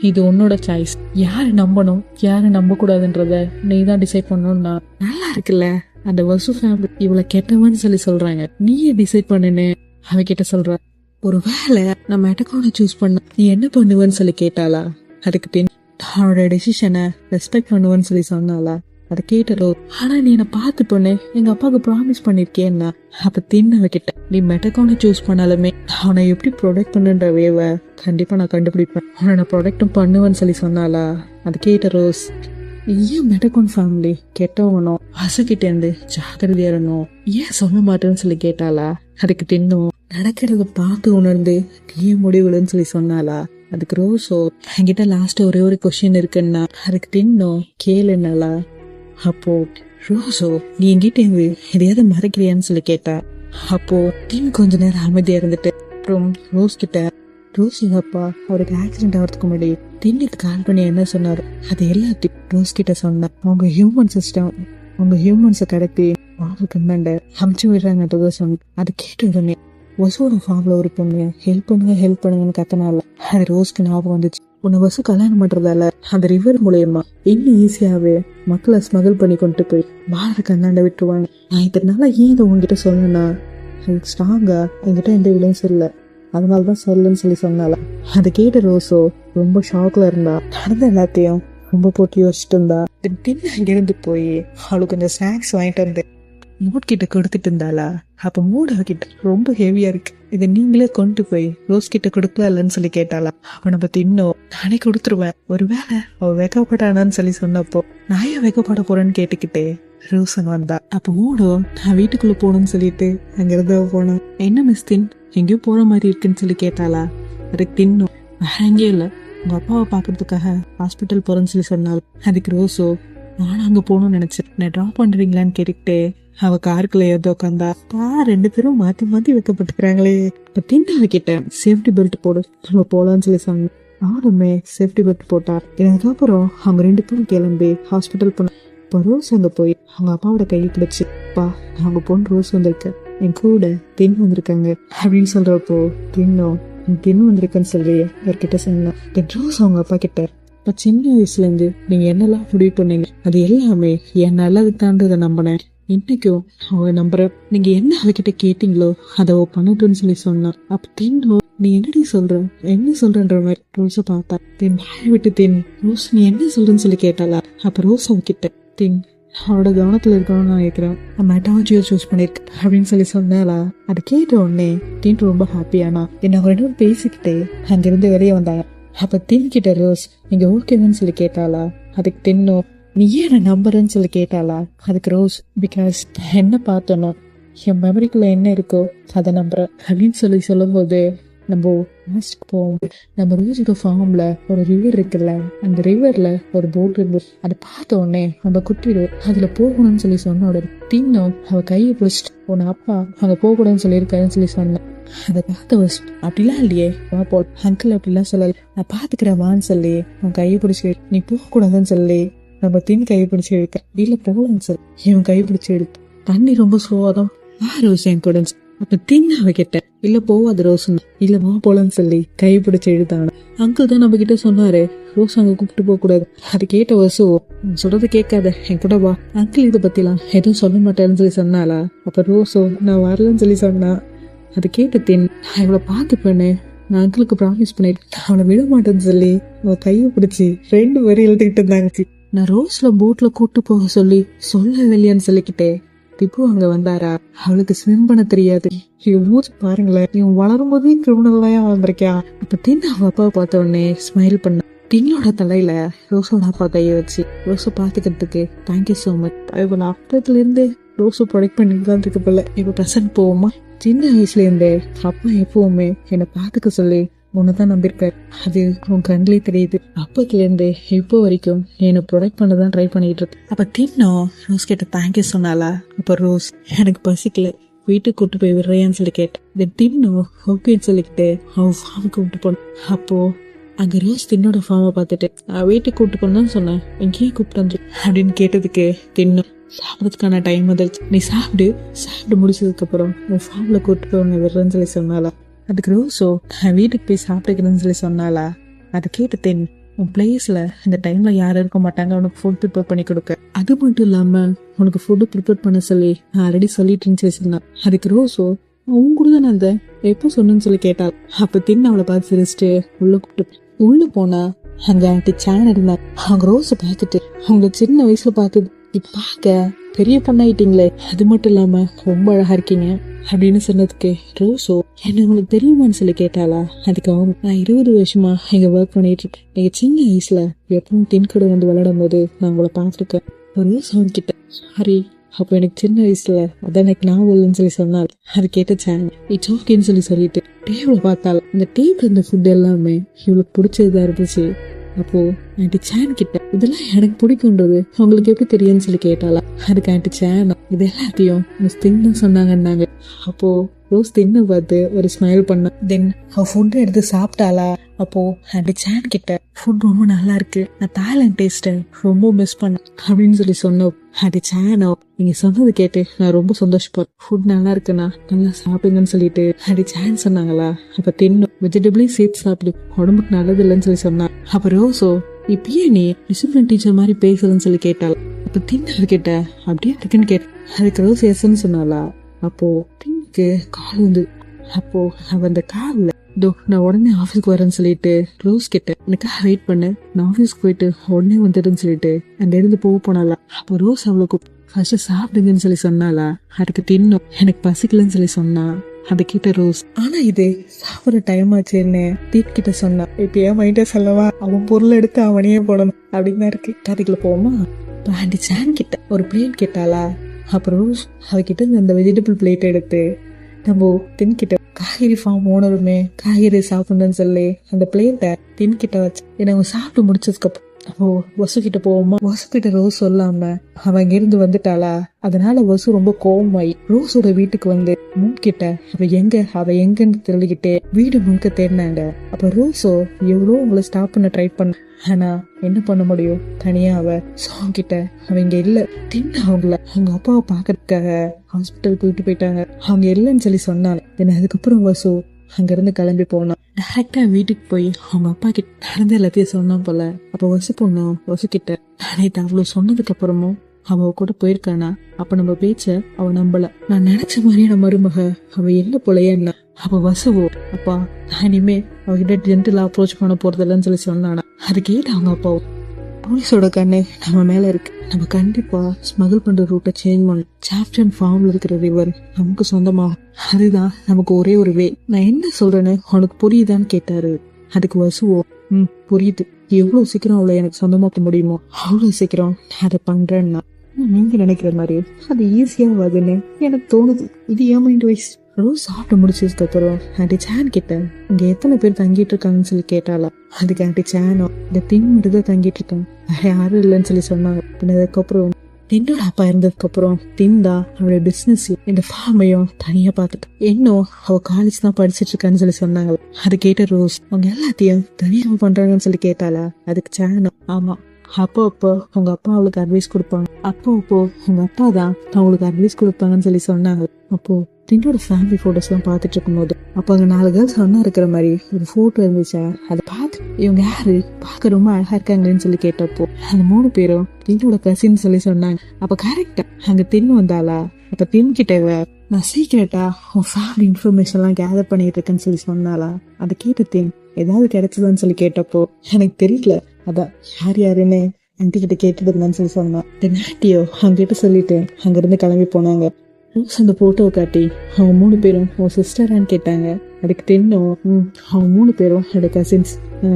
இது உன்னோட சாய்ஸ், யாரை நம்பணும் யாரை நம்ப கூடாதுன்றத நீ தான் டிசைட் பண்ணணும்னா. நல்லா இருக்குல்ல அந்த வசு ஃபேமிலி இவளை கெட்டவன்னு சொல்லி சொல்றாங்க, நீயே டிசைட் பண்ணுன்னு அவகிட்ட சொல்ற. ஒரு வேலை நம்ம மெட்டகோனை சூஸ் பண்ண நீ என்ன பண்ணுவேன்னு சொல்லி கேட்டாளா. அதுக்கு தின் அவனோட டெசிஷனை ரெஸ்பெக்ட் பண்ணுவேன்னு சொல்லி சொன்னாளா. அதை கேட்டோ ஆனா நீ என்ன பார்த்து பொண்ணு எங்க அப்பாவுக்கு ப்ராமிஸ் பண்ணிருக்கேன்னா. அப்ப தின்ன அவகிட்ட நீ மெட்டகோனை சூஸ் பண்ணாலுமே அவனை எப்படி ப்ரொடெக்ட் பண்ணுன்ற வேவை கண்டிப்பா நான் கண்டுபிடிப்பேன், அவனை நான் ப்ரொடெக்டும் பண்ணுவேன்னு சொல்லி சொன்னாளா. அதை கேட்ட ரோஸ் ஏன் மெட்டகோன் ஃபேமிலி கெட்டவனும் வசுக்கிட்ட இருந்து ஜாக்கிரதையா இருந்தோம் ஏன் சொல்ல மாட்டேன்னு சொல்லி கேட்டாளா. அதுக்கு தின்னும் நடக்கிறத பார்த்து உணர்ந்து நீ முடிவுலன்னு சொல்லி சொன்னாளா. அதுக்கு ரோஸோ என்கிட்ட லாஸ்ட் ஒரே ஒரு கொஸ்டின் இருக்குன்னா. அதுக்கு தின்னும் கேளுன்னாளா. அப்போ ரோஸோ நீ என்கிட்ட எதையாவது மறைக்கிறியான்னு சொல்லி கேட்டா. அப்போ தின் கொஞ்ச நேரம் அமைதியா இருந்துட்டு அப்புறம் ரோஸ் கிட்ட ரோஸோட அப்பா அவருக்கு ஆக்சிடென்ட் ஆகிறதுக்கு முன்னாடி தின்னுக்கு கால் பண்ணி என்ன சொன்னாரு அது எல்லாத்தையும் ரோஸ் கிட்ட சொன்னேன். அவங்க ஹியூமன் சிஸ்டம் அவங்க ஹியூமன்ஸை கடத்தி அவங்களுக்கு கண்டாண்ட அமுச்சு விடுறாங்கன்றத சொன்ன. அது கேட்ட உடனே வசுவோட ஃபார்ம்ல ஒரு பொண்ணு ஹெல்ப் பண்ணுங்கன்னு கத்தனால அது ரோஸ்க்கு ஞாபகம் வந்துச்சு. உன்னை வசு கல்யாணம் பண்றதால அந்த ரிவர் மூலயமா இன்னும் ஈஸியாவே மக்களை ஸ்மகிள் பண்ணி கொண்டு போய் பாரத கண்ணாண்ட விட்டுருவாங்க. நான் இதனால ஏன் இதை உங்ககிட்ட சொன்னேன்னா எனக்கு ஸ்ட்ராங்கா என்கிட்ட எந்த விலையும் சொல்லல, அதனாலதான் சொல்லுன்னு சொன்னால. அதை கேட்ட ரோஸோ ரொம்ப ஷாக்ல இருந்தா. நடந்த எல்லாத்தையும் ரொம்ப போட்டு யோசிச்சுட்டு இருந்தா. அங்கிருந்து போய் அவளுக்கு கொஞ்சம் ஸ்நாக்ஸ் வாங்கிட்டு வந்து மூட் கிட்ட கொடுத்துட்டு இருந்தாளா. அப்ப மூட் அவகிட்ட ரொம்ப ஹெவியா இருக்கு, இதை நீங்களே கொண்டு போய் ரோஸ் கிட்ட கொடுக்கலன்னு சொல்லி கேட்டாளா. அவ நம்ம தின்னோம் நானே கொடுத்துருவேன், ஒருவேளை அவ வெக்கப்படானான்னு சொன்னப்போ நான் ஏன் வெக்கப்பட போறேன்னு கேட்டுக்கிட்டே ரோஸ் அங்க வந்தா. அப்ப மூடோ நான் வீட்டுக்குள்ள போகணும்னு சொல்லிட்டு அங்கிருந்து போனா. என்ன மிஸ் தின் எங்கேயோ போற மாதிரி இருக்குன்னு சொல்லி கேட்டாளா. அதுக்கு தின்னும் வேற எங்கேயும் இல்ல, உங்க அப்பாவை பாக்குறதுக்காக ஹாஸ்பிட்டல் போறேன்னு சொன்னாலும். அதுக்கு ரோஸோ நானும் அங்க போகணும்னு நினைச்சேன், நான் ட்ராப் பண்றீங்களான்னு கேட்டுக்கிட்டே அவ காருக்குள்ள ஏதோ உட்காந்தா. ரெண்டு பேரும் மாத்தி மாத்தி வைக்கப்பட்டுக்கிறாங்களே. இப்ப தின்னு கிட்ட சேஃப்டி பெல்ட் போடு நம்ம போலான்னு சொன்னேன். நானுமே சேஃப்டி பெல்ட் போட்டா. இதுக்கப்புறம் அவங்க ரெண்டு பேரும் கிளம்பி ஹாஸ்பிட்டல் போன. இப்போ ரோஸ் அங்க போய் அவங்க அப்பாவோட கையை பிடிச்சு பா அவங்க பொண்ணு ரோஸ் வந்திருக்க என் கூட தின் வந்திருக்காங்க அப்படின்னு சொல்றப்போ தின்னு வந்திருக்கேன்னு சொல்லி அவர்கிட்ட சொன்னேன். ரோஸ் அவங்க அப்பா கிட்ட இப்ப சின்ன வயசுல இருந்து நீங்க என்னெல்லாம் முடிவு பண்ணீங்க அது எல்லாமே என் நல்லதுதான்றதை நம்பினேன், இன்னைக்கும் அவ நம்புறேன். நீங்க என்ன அவகிட்ட கேட்டீங்களோ அதை அவ பண்ணட்டும்னு சொன்னான். அப்ப தின்னும் நீ என்னடி என்ன சொல்றன்ற மாதிரி ரோஸை பார்த்தா. தென் வாய விட்டு தின் ரோஸ் நீ என்ன சொல்றன்னு கேட்டாளா. அப்ப ரோஸ் அவகிட்ட தின் அவரோட கவனத்துல இருக்கணும்னு நான் கேட்கிறேன், மெட்டாலஜியை சூஸ் பண்ணிருக்கேன் அப்படின்னு சொன்னாலா. அது கேட்ட உடனே தின் ரொம்ப ஹாப்பியானா. என்ன ரெண்டு பேரும் பேசிக்கிட்டே அங்கிருந்து வெளியே வந்தாங்க. அப்ப தின் கிட்ட ரோஸ் நீங்க ஓகேன்னு கேட்டாளா. அதுக்கு தின்னும் நீ ஏன் நான் நம்புறேன்னு கேட்டாளா. அதுக்கு ரோஸ் பிகாஸ் என்ன பார்த்தோம் என் மெமரிக்குள்ள என்ன இருக்கோ அதை நம்புறேன் அப்படின்னு சொல்லும் போது நம்ம லாஸ்ட்க்கு போவோம். நம்ம ரோஸோட ஃபார்ம்ல ஒரு ரிவர் இருக்குல்ல, அந்த ரிவர்ல ஒரு போட் இருந்து அதை பார்த்த உடனே நம்ம குட்டிடும் அதுல போகணும்னு சொன்ன உடனே தின்னும் அவ கையை பிடிச்சிட்டு உன்னை அப்பா அங்க போகக்கூடாதுன்னு சொல்லியிருக்காருன்னு சொன்னேன். அதை பார்த்த வச்சு அப்படிலாம் இல்லையே வா போ அங்கிள் அப்படிலாம் சொல்லல, நான் பாத்துக்கிறேன் வான்னு சொல்லி அவன் கையை பிடிச்சி நீ போகக்கூடாதுன்னு சொல்லி நம்ம தின் கையை பிடிச்சி எடுக்க இல்ல போகலன்னு சொல்லி இவன் கையை பிடிச்சி எடுத்து தண்ணி ரொம்ப ஸ்லோவாதான் ரோஸ் என் கூட. அப்ப தின் அவ கிட்ட இல்ல போவாது ரோஸ் இல்ல வா போலன்னு சொல்லி கை பிடிச்சி எழுதான. அங்கிள் தான் நம்ம கிட்ட சொன்னாரு ரோஸ் அங்க கூப்பிட்டு போக கூடாது. அது கேட்ட வசு சொல்றது கேட்காத என் கூட வா, அங்கிள் இதை பத்திலாம் எதுவும் சொல்ல மாட்டேன்னு சொன்னாலா. அப்ப ரோஸோ நான் வரலன்னு சொன்னா. அது கேட்ட தின் நான் இவளை பார்த்துப்பேன்னு நான் அங்கிளுக்கு ப்ராமிஸ் பண்ணிருக்கேன், அவளை விட மாட்டேன்னு சொல்லி அவ கையை பிடிச்சி 2 வரி எழுதிக்கிட்டு இருந்தாங்க. நான் ரோஸ்ல போட்ல கூட்டு போக சொல்லவில்லையான்னு சொல்லிக்கிட்டே திப்பு அங்க வந்தாரா. அவளுக்கு ஸ்விம் பண்ண தெரியாது. இவன் மூச்சு பாருங்களேன், இவன் வளரும் போதே கிரிமினல் வந்திருக்கா. அப்ப தின் அவ அப்பாவை பார்த்த உடனே ஸ்மைல் பண்ண. தின்னோட தலையில ரோஸோட அப்பா கையை வச்சு ரோஸை பாத்துக்கிறதுக்கு தேங்க்யூ சோ மச். இவன் அப்பத்துல இருந்து ரோஸை ப்ரொடெக்ட் பண்ணிட்டு தான் இருக்கு போல. இப்ப ப்ரெசன்ட் போவோமா. சின்ன வயசுல இருந்தே அப்பா எப்பவுமே என்னை பாத்துக்க சொல்லி ஒண்ணுதான் நம்பியிருக்காரு, அது உன் கண்ணிலே தெரியுது. அப்பத்துல இருந்து இப்போ வரைக்கும் என்னை ப்ரொடெக்ட் பண்ணதான் ட்ரை பண்ணிட்டு இருக்கு. அப்ப தின்னும் ரோஸ் கிட்ட தேங்க்யூ சொன்னாலா. அப்ப ரோஸ் எனக்கு பசிக்கல வீட்டுக்கு கூட்டு போய் விடுறியான்னு கேட்டேன். தின்னும் ஓகேன்னு சொல்லிக்கிட்டு அவன் ஃபார்முக்கு விட்டு போன. அப்போ அங்க ரோஸ் தின்னோட ஃபார்மை பார்த்துட்டு நான் வீட்டுக்கு கூட்டு போனதான் சொன்னேன், எங்கேயும் கூப்பிட்டு வந்து அப்படின்னு கேட்டதுக்கு தின்னும் சாப்பிடறதுக்கான டைம் வந்துருச்சு, நீ சாப்பிட்டு முடிச்சதுக்கு அப்புறம் உன் ஃபார்ம்ல கூட்டு போய் உன்னை விடுறேன்னு சொன்னாலா. அதுக்கு ரோஸோ நான் வீட்டுக்கு போய் சாப்பிட்டுக்கிறேன்னு சொன்னாலா. அதை கேட்டு தென் உன் பிளேஸ்ல இந்த டைம்ல யாரும் இருக்க மாட்டாங்க உனக்கு ஃபுட் ப்ரிப்பேர் பண்ணி கொடுக்க, அது மட்டும் இல்லாம உனக்கு ஃபுட்டு ப்ரிப்பேர் பண்ண சொல்லி நான் ஆல்ரெடி சொல்லிட்டு சொன்னான். அதுக்கு ரோஸோ உன் கூட தான் அந்த எப்போ சொன்னு கேட்டாள். அப்ப தின் அவளை பார்த்து சிரிச்சுட்டு உள்ள போனா அங்க ஆண்டி சேன் இருந்தாங்க. அவங்க ரோஸை பார்த்துட்டு அவங்க சின்ன வயசுல பார்த்தது பார்க்க பெரிய பொண்ணாயிட்டீங்களே, அது மட்டும் இல்லாம ரொம்ப அழகா இருக்கீங்க அப்படின்னு சொன்னதுக்கு ரோஸோ என்ன உங்களுக்கு தெரியுமான்னு கேட்டாளா. அதுக்கு அவங்க நான் 20 வருஷமா இங்க ஒர்க் பண்ணிட்டு இருக்கேன், நீங்க சின்ன வயசுல எப்பவும் தின் கூட வந்து விளையாடும் போது நான் உங்களை பார்த்துருக்கேன். ரோஸ் அவங்க கிட்ட சாரி அப்போ எனக்கு சின்ன வயசுல அதான் எனக்கு ஞாபகம் இல்லைன்னு சொன்னால். அது கேட்ட சேன் இட்ஸ் ஓகேன்னு சொல்லிட்டு டேபிள பார்த்தாள். அந்த டேபிள் இருந்த ஃபுட் எல்லாமே இவளுக்கு பிடிச்சதுதான் இருந்துச்சு. அப்போ ஆண்டி சேன் கிட்ட இதெல்லாம் எனக்கு பிடிக்கும்ன்றது உங்களுக்கு எப்படி தெரியும்னு கேட்டாளா. அதுக்கு ஆண்டி சேன் இது எல்லாத்தையும் மிஸ் தின் தான் சொன்னாங்கன்னாங்க. அப்போ ரோஸ் தின்னு பார்த்து ஒரு ஸ்மைல் பண்ண. தென் அவ ஃபுட்டை எடுத்து சாப்பிட்டாளா? அப்போ ஆண்டி சான் கிட்ட ஃபுட் ரொம்ப நல்லா இருக்கு, நான் தாய்லாந்து டேஸ்ட்டை ரொம்ப மிஸ் பண்ணேன் அப்படின்னு சொன்னோம். ஆண்டி சானோ நீங்க சொன்னது கேட்டு நான் ரொம்ப சந்தோஷப்பட்டேன், ஃபுட் நல்லா இருக்குண்ணா, நல்லா சாப்பிடுங்கன்னு சொல்லிட்டு ஆண்டி சான் சொன்னாங்களா? அப்ப தின்னும் வெஜிடபிளையும் சேர்த்து சாப்பிடு, உடம்புக்கு நல்லது இல்லைன்னு சொன்னா. அப்ப ரோஸோ இப்பயே நீ டிசிப்ளின் டீச்சர் மாதிரி பேசுறதுன்னு சொல்லி கேட்டாள். அப்ப தின்னு கேட்ட அப்படியே இருக்குன்னு கேட்ட. அதுக்கு ரோஸ் எஸ்ன்னு சொன்னாளா? அப்போ தின்னுக்கு கால் வந்து, அப்போ அவ அந்த காலில் நான் உடனே ஆஃபீஸ்க்கு வரேன்னு சொல்லிட்டு ரோஸ் கிட்ட எனக்காக வெயிட் பண்ண, நான் ஆஃபீஸ்க்கு போயிட்டு உடனே வந்துடுன்னு சொல்லிட்டு அந்த இருந்து போனாளா? அப்போ ரோஸ் அவளுக்கு ஃபர்ஸ்ட் சாப்பிடுங்கன்னு சொல்லி சொன்னாளா? அதுக்கு தின்னும் எனக்கு பசிக்கலன்னு சொல்லி சொன்னா. அதை கிட்ட ரோஸ் ஆனா இது சாப்பிட்ற டைம் ஆச்சுன்னு தீப் கிட்ட சொன்னா. இப்ப ஏன் மைண்ட சொல்லவா, அவன் பொருள் எடுத்து அவனையே போடணும் அப்படின்னு தான் இருக்கு. கதைக்குள்ள போவோமா? ஆண்டி சான் கிட்ட ஒரு பிளேட் கேட்டாளா? அப்புறம் ரோஸ் அவகிட்ட அந்த வெஜிடபிள் பிளேட் எடுத்து நம்ம தின்கிட்ட காய்கறி ஃபார்ம் ஓனருமே காய்கறி சாப்பிடணும்னு சொல்லி அந்த பிளேட்டை தின்கிட்ட வச்சு எனக்கு சாப்பிட்டு முடிச்சதுக்கு அப்புறம் அப்போ வசு கிட்ட போவோமா? வசு கிட்ட ரோஸ் சொல்லாம அவன் இங்கிருந்து வந்துட்டாளா? அதனால வசு ரொம்ப கோவமாயி ரோஸோட வீட்டுக்கு வந்து முன்கிட்ட அவ எங்கன்னு தெரிஞ்சுக்கிட்டே வீடு முன்க தேடினாங்க. அப்ப ரோஸோ எவ்வளோ உங்களை ஸ்டாப் பண்ண ட்ரை பண்ண, ஆனா என்ன பண்ண முடியும், தனியா அவ சாங் கிட்ட அவங்க இல்ல தின்னு அவங்கள அவங்க அப்பாவை பாக்குறதுக்காக ஹாஸ்பிட்டல் கூட்டிட்டு போயிட்டாங்க, அவங்க இல்லைன்னு சொல்லி சொன்னாங்க. என்ன அதுக்கப்புறம் வசு அங்க இருந்து கிளம்பி போனான். டைரக்டா வீட்டுக்கு போய் அவங்க அப்பா கிட்ட நடந்த எல்லாத்தையும் சொன்னான் போல. அப்ப வசு பொண்ணும் வசு கிட்ட நேற்று அவ்வளவு சொன்னதுக்கு அப்புறமும் அவ கூட போயிருக்கானா? அப்ப நம்ம பேச்ச அவ நம்பல, நான் நினைச்ச மாதிரியான மருமக அவ என்ன போலயே என்ன. அப்ப வசுவோ அப்பா நான் இனிமே அவகிட்ட ஜென்டிலா அப்ரோச் பண்ண போறதில்லன்னு சொல்லி சொன்னானா? அது கேட்டு அவங்க அப்பாவும் போலீஸோட கண்ணு நம்ம மேல இருக்கு, நம்ம கண்டிப்பா ஸ்மகிள் பண்ற ரூட்டை சேஞ்ச் பண்ணணும், சாப்டன் ஃபார்ம்ல இருக்கிற ரிவர் நமக்கு சொந்தமாகும், அதுதான் நமக்கு ஒரே ஒரு வே. நான் என்ன சொல்றேன்னு உனக்கு புரியுதான்னு கேட்டாரு. அதுக்கு வசுவோ புரியுது, எவ்வளவு சீக்கிரம் அவளை எனக்கு சொந்தமாக்க முடியுமோ அவ்வளவு சீக்கிரம் நான் அதை பண்றேன்னா. நீங்க நினைக்கிற மாதிரி அது ஈஸியா வருதுன்னு எனக்கு தோணுது. இது ஏன் மைண்ட் வைஸ். ரோஸ் சாப்பிட்டு முடிச்சதுக்கு அப்புறம் ஆண்டி சான் கிட்ட இங்க எத்தனை பேர் தங்கிட்டு இருக்காங்கன்னு சொல்லி கேட்டாளா? அதுக்கு ஆண்டி சானோ இந்த தின் மட்டும் தான் தங்கிட்டு இருக்காங்க, யாரும் இல்லைன்னு சொல்லி சொன்னாங்க. அதுக்கப்புறம் தின்னோட அப்பா இருந்ததுக்கு அப்புறம் தின்தா அவளுடைய பிசினஸ் இந்த ஃபார்மையும் தனியா பாத்துட்டு இன்னும் அவ காலேஜ் தான் படிச்சிட்டு இருக்கான்னு சொல்லி சொன்னாங்க. அது கேட்ட ரோஸ் அவங்க எல்லாத்தையும் தனியா பண்றாங்கன்னு சொல்லி கேட்டாளா? அதுக்கு சானோ ஆமா அப்போ உங்க அப்பா அவளுக்கு அட்வைஸ் கொடுப்பாங்க, அப்போ உங்க அப்பா தான் அவங்களுக்கு அட்வைஸ் கொடுப்பாங்கன்னு சொல்லி சொன்னாங்க. அப்போ தின்னோட ஃபேமிலி போட்டோஸ் எல்லாம் பாத்துட்டு இருக்கும் போது அப்போ அங்க 4 கேர்ள்ஸ் ஒன்னா இருக்கிற மாதிரி ஒரு போட்டோ இருந்துச்சா? அதை பார்த்து இவங்க யாரு பார்க்க ரொம்ப அழகா இருக்காங்கன்னு சொல்லி கேட்டப்போ அந்த 3 பேரும் தின்னோட கசின்னு சொல்லி சொன்னாங்க. அப்ப கரெக்டா அங்க தின்னு வந்தாளா? அப்ப தின் கிட்ட நான் சீக்கிரட்டா உன் ஃபேமிலி இன்ஃபர்மேஷன் எல்லாம் கேதர் பண்ணிட்டு இருக்கேன்னு சொல்லி சொன்னாளா? அதை கேட்ட தின் ஏதாவது கிடைச்சதுன்னு சொல்லி கேட்டப்போ எனக்கு தெரியல, அதான் யாருன்னு ஆன்டி கிட்ட கேட்டுருந்தான்னு சொல்லி சொன்னான். ஆன்டியோ அவங்க கிட்ட சொல்லிட்டு அங்க இருந்து கிளம்பி போனாங்க. ரோஸ் அந்த போட்டோவை காட்டி அவங்க 3 பேரும் உன் சிஸ்டரான்னு கேட்டாங்க. அதுக்கு தின்னும் அவங்க 3 பேரும் என்னோட கசின்ஸ்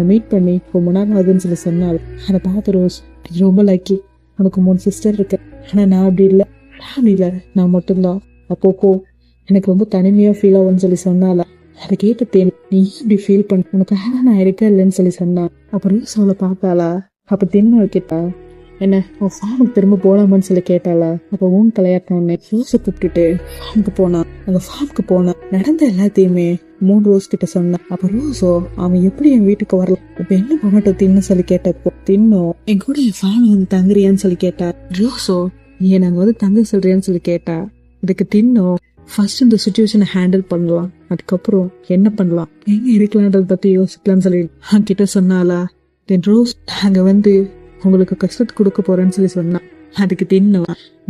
மீட் பண்ணி ரொம்ப நாள் ஆகுதுன்னு சொல்லி சொன்னாள். அதை பார்த்து ரோஸ் ரொம்ப லக்கி, உனக்கு 3 சிஸ்டர் இருக்கு, ஆனா நான் அப்படி இல்லை, ஃபேமிலியில நான் மட்டும்தான், அப்போ எனக்கு ரொம்ப தனிமையா ஃபீல் ஆகும்னு சொல்லி சொன்னால. அதை கேட்டு தேன் நீ இப்படி ஃபீல் பண்ண, உனக்காக நான் இருக்கா இல்லைன்னு சொல்லி சொன்னான். அப்புறம் ரோஸ் அவளை பார்த்தாளா? அப்ப தின்னு கேட்டா என்ன உன் ஃபார்முக்கு திரும்ப போலாமான்னு சொல்லி கேட்டாளா? அப்ப ஊன் தலையாட்டோன்னு ரோஸை கூப்பிட்டுட்டு ஃபார்முக்கு போனா. அந்த ஃபார்முக்கு போனா நடந்த எல்லாத்தையுமே 3 ரோஸ் கிட்ட சொன்னான். அப்ப ரோஸோ அவன் எப்படி என் வீட்டுக்கு வரல, இப்ப என்ன பண்ணட்டும் தின்னு சொல்லி கேட்டப்போ தின்னும் என் கூட என் ஃபார்ம் வந்து தங்குறியான்னு சொல்லி கேட்டா. ரோஸோ ஏன் நாங்க வந்து தங்க சொல்றியான்னு சொல்லி கேட்டா. இதுக்கு தின்னும் ஃபர்ஸ்ட் இந்த சுச்சுவேஷனை ஹேண்டில் பண்ணலாம், அதுக்கப்புறம் என்ன பண்ணலாம் எங்க இருக்கலான்றத பத்தி யோசிக்கலாம்னு சொல்லி கிட்ட சொன்னாலா. தென் ரோஸ் நாங்க வந்து உங்களுக்கு கஷ்டத்தை கொடுக்க போறேன்னு சொல்லி சொன்னா. அதுக்கு தின்னும்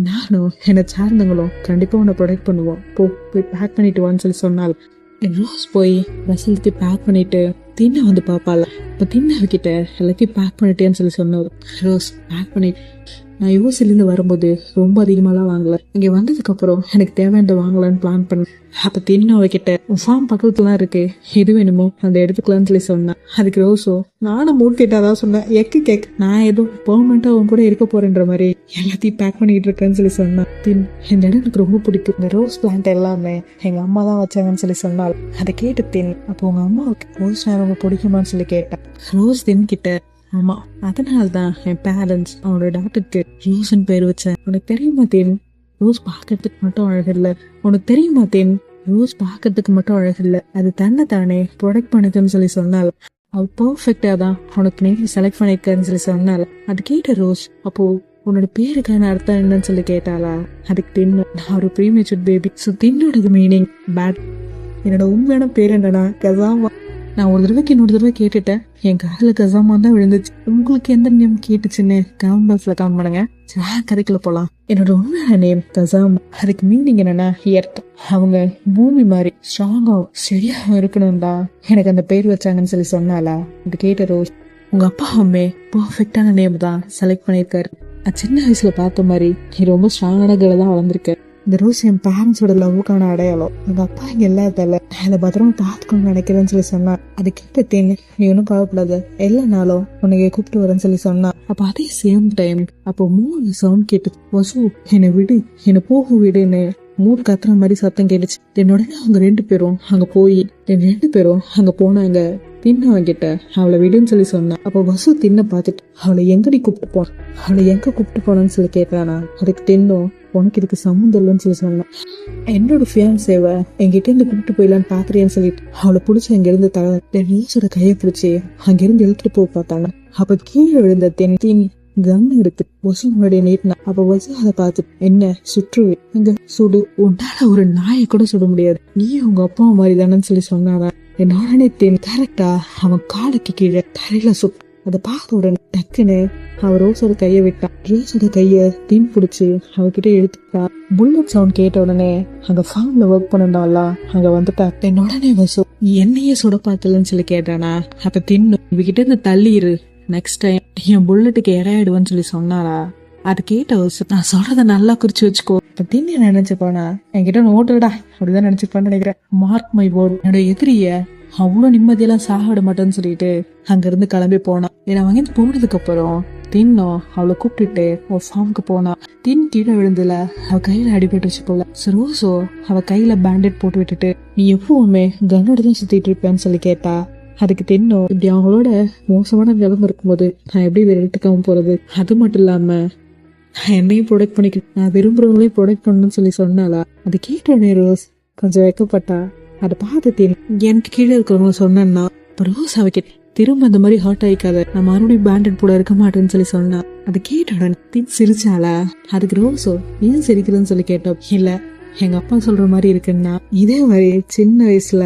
நானும் என்னை சார்ந்தவங்களும் கண்டிப்பா உன்னை ப்ரொடெக்ட் பண்ணுவோம், போய் பேக் பண்ணிட்டு வான்னு சொல்லி சொன்னால். ரோஸ் போய் வசலத்தை பேக் பண்ணிட்டு தின்ன வந்து பாப்பால. இப்ப தின்னவகிட்ட எல்லாத்தையும் பேக் பண்ணிட்டேன்னு சொல்லி சொன்னார். ரோஸ் பேக் பண்ணிட்டு நான் யூஎஸ்லேருந்து வரும்போது ரொம்ப அதிகமாலாம் வாங்கல, இங்க வந்ததுக்கு அப்புறம் எனக்கு தேவையான வாங்கலான்னு பிளான் பண்ணேன். அப்ப தின்னவகிட்ட உன் ஃபார்ம் பக்கத்துலாம் இருக்கு, எது வேணுமோ அந்த எடுத்துக்கலாம்னு சொல்லி சொன்னேன். அதுக்கு ரோஸோ நானும் மூட் கேட்டாதான் சொன்னேன், கேக் நான் ஏதோ பெர்மனண்டா அவன் கூட இருக்க போறேன்ற மாதிரி எல்லாத்தையும் பேக் பண்ணிட்டு இருக்கேன்னு சொல்லி சொன்னேன். இந்த இடம் எனக்கு ரொம்ப பிடிக்கும், இந்த ரோஸ் பிளான்ட் எல்லாமே எங்க அம்மா தான் வச்சாங்கன்னு சொல்லி சொன்னால். அதை கேட்டு தின் அப்போ உங்க அம்மாவுக்கு ரோஸ் ரொம்ப பிடிக்குமான்னு சொல்லி கேட்டேன். ரோஸ் தின் கிட்ட ஆமா அதனால்தான் என் பேரண்ட்ஸ் அவனோட டாக்டருக்கு ரோஸ்ன்னு பேர் வச்சேன். உனக்கு தெரியுமா தேன் ரோஸ் பார்க்கறதுக்கு மட்டும் அழகில்ல, உனக்கு தெரியுமா தேன் ரோஸ் பாக்கிறதுக்கு மட்டும் அழகில்ல, அது தன்னை தானே ப்ரொடெக்ட் பண்ணுதுன்னு சொல்லி சொன்னால. அவ பர்ஃபெக்டா தான் உனக்கு நீ செலக்ட் பண்ணிருக்கான்னு சொல்லி சொன்னால. அது கேட்ட ரோஸ், அப்போ உன்னோட பேருக்கான அர்த்தம் என்னன்னு சொல்லி கேட்டாளா. அதுக்கு தின்னு, நான் ஒரு ப்ரீமேச்சூர் பேபி. ஸோ தின்னோட மீனிங் பேட். என்னோட உண்மையான பேர் என்னன்னா கசாமா. நான் ஒரு தடவைக்கு இன்னொரு தடவை கேட்டுட்டேன், என் காதுல கசாமா தான் விழுந்துச்சு. உங்களுக்கு எந்த நேம் கேட்டுச்சுன்னு கமெண்ட் பாக்ஸ்ல கமெண்ட் பண்ணுங்க. கதைக்குள்ள போலாம். என்னோட உண்மையான நேம் கசாமா. அதுக்கு மீனிங் என்னன்னா எர்த். அவங்க பூமி மாதிரி ஸ்ட்ராங்காகவும் ஸ்டெடியாகவும் இருக்கணும் தான் எனக்கு அந்த பேர் வச்சாங்கன்னு சொல்லி சொன்னாலா. அது கேட்ட ரோஸ், உங்க அப்பா அம்மே பர்ஃபெக்டான நேம் தான் செலக்ட் பண்ணியிருக்காரு. சின்ன வயசுல பார்த்த மாதிரி நீ ரொம்ப ஸ்ட்ராங்கான கேர்ள் தான் வளர்ந்துருக்க. இந்த ரோஸ் என் பேரண்ட்ஸோட லவ்வுக்கான அடையாளம். எங்க அப்பா இங்க இல்லாதல அதை பத்திரமா பார்த்துக்கணும்னு நினைக்கிறேன்னு சொல்லி சொன்னா. அது கேட்ட தேன்னு, நீ ஒன்னும் கவலைப்படாத, எல்லா நாளும் உனக்கு கூப்பிட்டு வரேன்னு சொல்லி சொன்னா. அப்ப அதே சேம் டைம் அப்போ 3 சவுண்ட் கேட்டு, வசு என்னை விடு, என்னை போக விடுன்னு 3 கத்துற மாதிரி சத்தம் கேட்டுச்சு. என்னோட அவங்க 2 பேரும் அங்க போய் 2 பேரும் அங்க போனாங்க. தின்ன அவங்கிட்ட அவளை விடுன்னு சொல்லி சொன்னா. அப்போ வசு தின்ன பார்த்துட்டு, அவளை எங்கடி கூப்பிட்டு போன, அவளை எங்க கூப்பிட்டு போனன்னு சொல்லி கேட்டானா. அதுக்கு தின்னும், உனக்கு இதுக்கு சம்மந்தம் இல்லைன்னு சொல்லி சொன்னான். என்னோட ஃபியான்சேவ என்கிட்ட இருந்து கூப்பிட்டு போயிடலான்னு பாக்குறேன்னு சொல்லிட்டு அவளை பிடிச்சி அங்கிருந்து ரோஸோட கையை பிடிச்சி அங்கிருந்து இழுத்துட்டு போக பார்த்தாங்க. அப்ப கீழே விழுந்த தென் கன்னு எடுத்து வசு முன்னாடியே நீட்டினா. அப்ப வசு அதை பார்த்து, என்ன சுற்றுவே, இங்க சுடு, உன்னால ஒரு நாயை கூட சுட முடியாது, நீ உங்க அப்பா மாதிரி தானேன்னு சொல்லி சொன்னாரா. என்னோடனே தென் கரெக்டா அவன் காலுக்கு கீழே தரையில சுட்டு. அதை பார்த்த உடனே டக்குன்னு அவ ரோஸோட கைய விட்டான். ரோஸோட கைய தீன் பிடிச்சி அவகிட்ட எடுத்துட்டா. புல்லட் சவுண்ட் கேட்ட உடனே அங்க ஃபார்ம்ல ஒர்க் பண்ணிருந்தால அங்க வந்துட்டா. என்னோடனே வசு, என்னையே சுட பார்த்தலன்னு சொல்லி கேட்டானா. அப்ப தின்னு, இவகிட்ட இருந்து தள்ளிரு, நெக்ஸ்ட் டைம் என் புல்லட்டுக்கு இறையாயிடுவான்னு சொல்லி சொன்னாரா. அது கேட்ட வசு, நான் சொல்றத நல்லா குறிச்சு வச்சுக்கோ. இப்ப தின்னு நினைச்சுப்பானா, என்கிட்ட நோட்டுடா அப்படிதான் நினைச்சுப்பான்னு நினைக்கிறேன். மார்க் மை வேர்ட், என்னோட எதிரிய அவ்வளவு நிம்மதியெல்லாம் சாக மாட்டேன்னு சொல்லிட்டு அங்க இருந்து கிளம்பி போனான். ஏன்னா வாங்கி போனதுக்கு அப்புறம் தின்னும் அவளை கூப்பிட்டுட்டு அவ ஃபார்முக்கு போனா. தின் கீழே விழுந்துல அவ கையில அடிபட்டுருச்சு போல. ரோஸோ அவ கையில பேண்டேட் போட்டு விட்டுட்டு, நீ எப்பவுமே கன்னோட தான் சுத்திட்டு இருப்பேன்னு சொல்லி கேட்டா. அதுக்கு தின்னும், இப்படி அவங்களோட மோசமான நிலைமை இருக்கும்போது நான் எப்படி விரட்டுக்காம போறது, அது மட்டும் இல்லாம நான் என்னையும் ப்ரொடெக்ட் பண்ணிக்கிறேன், நான் விரும்புறவங்களையும் ப்ரொடெக்ட் பண்ணணும்னு சொல்லி சொன்னாலா. அது கேட்டோடனே ரோஸ் கொஞ்சம் வைக்கப்பட்டா. அதை பார்த்து தின், எனக்கு கீழே இருக்கிறவங்க சொன்னா. ரோஸ் அவகிட்ட, திரும்ப அந்த மாதிரி ஹர்ட் ஆயிக்காத, நான் மறுபடியும் பேண்டட் போட இருக்க மாட்டேன்னு சொல்லி சொன்னா. அது கேட்டோட தின் சிரிச்சாளா. அதுக்கு ரோஸோ, ஏன் சிரிக்கிறதுன்னு சொல்லி கேட்டோம். இல்ல, எங்க அப்பா சொல்ற மாதிரி இருக்குன்னா, இதே மாதிரி சின்ன வயசுல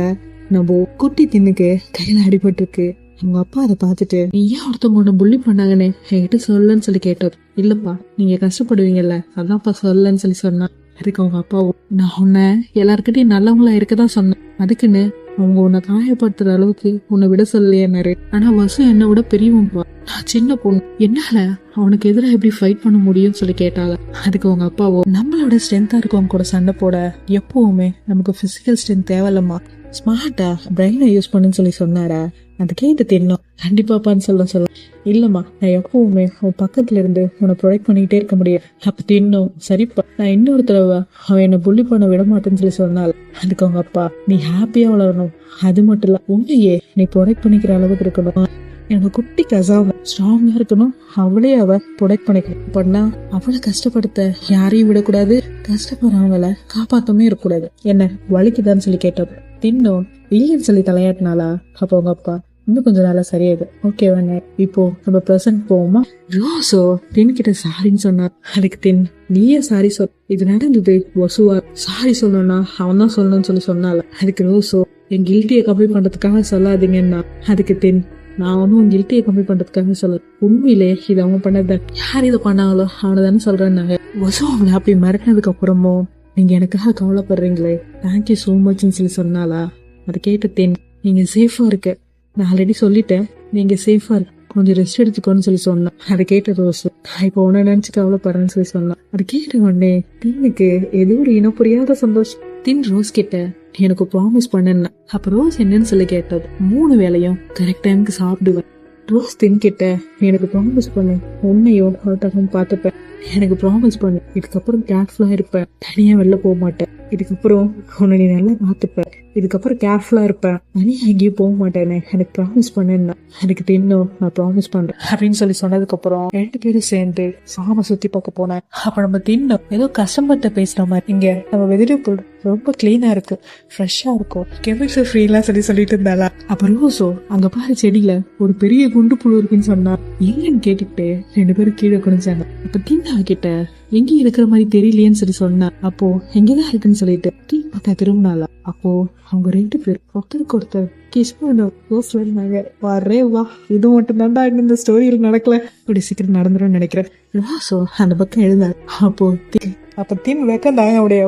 நம்ம குட்டி தின்னுக்கு கையில அடிபட்டு இருக்கு. அவங்க அப்பா அதை பார்த்துட்டு, நீ ஏன் ஒருத்தவங்க உன்னை புள்ளி பண்ணாங்கன்னு என்கிட்ட சொல்லன்னு சொல்லி கேட்டார். இல்லப்பா, நீங்க கஷ்டப்படுவீங்கல்ல, அதான்ப்பா சொல்லன்னு சொல்லி சொன்னா. அதுக்கு அவங்க அப்பாவும், நான் உன்னை எல்லாருக்கிட்டையும் நல்லவங்களா இருக்கதான் சொன்னேன், அதுக்குன்னு அவங்க உன்னை காயப்படுத்துற அளவுக்கு உன்னை விட சொல்லலையாரு. ஆனா வசு என்னை விட பெரியவன்பா, நான் சின்ன பொண்ணு, என்னால அவனுக்கு எதிராக எப்படி ஃபைட் பண்ண முடியும்னு சொல்லி கேட்டாங்க. அதுக்கு அவங்க அப்பாவோ, நம்மளோட ஸ்ட்ரென்த்தா இருக்கவங்க கூட சண்டை போட எப்பவுமே நமக்கு பிசிக்கல் ஸ்ட்ரென்த் தேவையில்லம்மா, ஸ்மார்ட்டா பிரெயினை யூஸ் பண்ணுன்னு சொல்லி சொன்னாரா. அது கேட்டு தின்னும், கண்டிப்பாப்பான்னு சொல்ல இல்லம்மா, நான் எப்பவுமே உன் பக்கத்துல இருந்து உன்னை ப்ரொடெக்ட் பண்ணிக்கிட்டே இருக்க முடியும். அப்ப தின்னும், சரிப்பா, நான் இன்னொரு தடவை அவன் என்னை புள்ளி பண்ண விட மாட்டேன்னு சொல்லி சொன்னாள். அதுக்கு அவங்க அப்பா, நீ ஹாப்பியா வளரணும், அது மட்டும் இல்ல உன்னையே நீ ப்ரொடெக்ட் பண்ணிக்கிற அளவுக்கு இருக்கணும், என்னோட குட்டி கசாம ஸ்ட்ராங்கா இருக்கணும், அவளே அவ ப்ரொடெக்ட் பண்ணிக்கணும் பண்ணா, அவளை கஷ்டப்படுத்த யாரையும் விடக்கூடாது, கஷ்டப்படுறவங்களை காப்பாத்தமே இருக்கக்கூடாது, என்ன வலிக்குதான்னு சொல்லி கேட்டது. தின்னும் இல்லைன்னு சொல்லி தலையாட்டினாலா. அப்போ அவங்க அப்பா, இன்னும் கொஞ்சம் நாளா சரியாயிடு, ஓகே வேணா, இப்போ நம்ம ப்ரெசன்ட் போவோமா. ரோஸோ தின்கிட்ட சாரின்னு சொன்னார். அதுக்கு தின், நீயே சாரி சொல், இது நடந்தது வசுவா, சாரி சொல்லணும்னா அவன் தான் சொல்லணும்னு சொல்லி சொன்னால. அதுக்கு ரோஸோ, என் கில்ட்டியை கம்மி பண்றதுக்காக சொல்லாதீங்கன்னா. அதுக்கு தின், நான் ஒன்னும் உன் கில்ட்டியை கம்மி பண்றதுக்காக சொல்ல, உண்மையிலே இது அவங்க பண்ணதுதான், யார் இதை பண்ணாங்களோ அவனை தானே சொல்றேன்னாங்க. வசு அவங்களை அப்படி மிரட்டினதுக்கு அப்புறமும், நீங்க எனக்காக கவலைப்படுறீங்களே, தேங்க்யூ சோ மச்ன்னு சொல்லி சொன்னாலா. அதை கேட்ட தென், நீங்க சேஃபா இருக்க, நான் ஆல்ரெடி சொல்லிட்டேன், நீங்க சேஃபா இருக்க, கொஞ்சம் ரெஸ்ட் எடுத்துக்கோன்னு சொல்லி சொன்னான். அதை கேட்ட ரோஸ், இப்போ உன்ன நினைச்சு கவலைப்படுறேன்னு சொல்லி சொன்னான். அது கேட்ட உடனே தின்னுக்கு ஏதோ ஒரு இனம் புரியாத சந்தோஷம். தின் ரோஸ் கிட்ட, எனக்கு ப்ராமிஸ் பண்ணேன்னா. அப்ப ரோஸ் என்னன்னு சொல்லி கேட்டது. 3 வேளையும் கரெக்ட் டைமுக்கு சாப்பிடுவேன். ரோஸ் தின் கிட்ட, எனக்கு ப்ராமிஸ் பண்ணு, உன்னையும் ஹர்ட்டாகவும் பார்த்துப்பேன், எனக்கு ப்ராமிஸ் பண்ணு, இதுக்கப்புறம் கேர்ஃபுல்லா இருப்பேன், தனியா வெளில போக மாட்டேன், இதுக்கப்புறம் உன்னை நீ நல்லா பார்த்துப்பேன், இதுக்கப்புறம் கேர்ஃபுல்லா இருப்பேன், நீ எங்கேயும் போக மாட்டேன்னு எனக்கு ப்ராமிஸ் பண்ணேன்னா எனக்கு தின்னும் நான் ப்ராமிஸ் பண்றேன் அப்படின்னு சொன்னதுக்கு அப்புறம் 2 பேரும் சேர்ந்து சாம சுத்தி பார்க்க போனேன். அப்ப நம்ம தின்னும் ஏதோ கஸ்டமர்கிட்ட பேசுற மாதிரி, இங்க நம்ம வெஜிடபிள் ரொம்ப கிளீனா இருக்கு, ஃப்ரெஷ்ஷா இருக்கும், கெமிக்கல் ஃப்ரீலாம் சொல்லிட்டு இருந்தாளா. அப்ப ரோசோ அங்க பாரு செடியில ஒரு பெரிய குண்டு புழு இருக்குன்னு சொன்னா எங்கன்னு கேட்டுக்கிட்டு 2 பேரும் கீழே குனிஞ்சாங்க. அப்ப தின்னா கிட்ட எங்கேயும் இருக்கிற மாதிரி தெரியலையேன்னு சொன்னா, அப்போ எங்கதான் இருக்குன்னு சொல்லிட்டு டீ பக்கா திரும்பினால. அப்போ அவங்க 2 பேர் ஒருத்தருக்கு ஒருத்தர் கிஸ் பண்ணாங்க. வரே வா, இது மட்டும் தான்டா இந்த ஸ்டோரியில் நடக்கல, இப்படி சீக்கிரம் நடந்துரும் நினைக்கிறேன். ரோசோ அந்த பக்கம் எழுந்தாரு. அப்ப தின் வெக்கந்தாங்க அப்படியே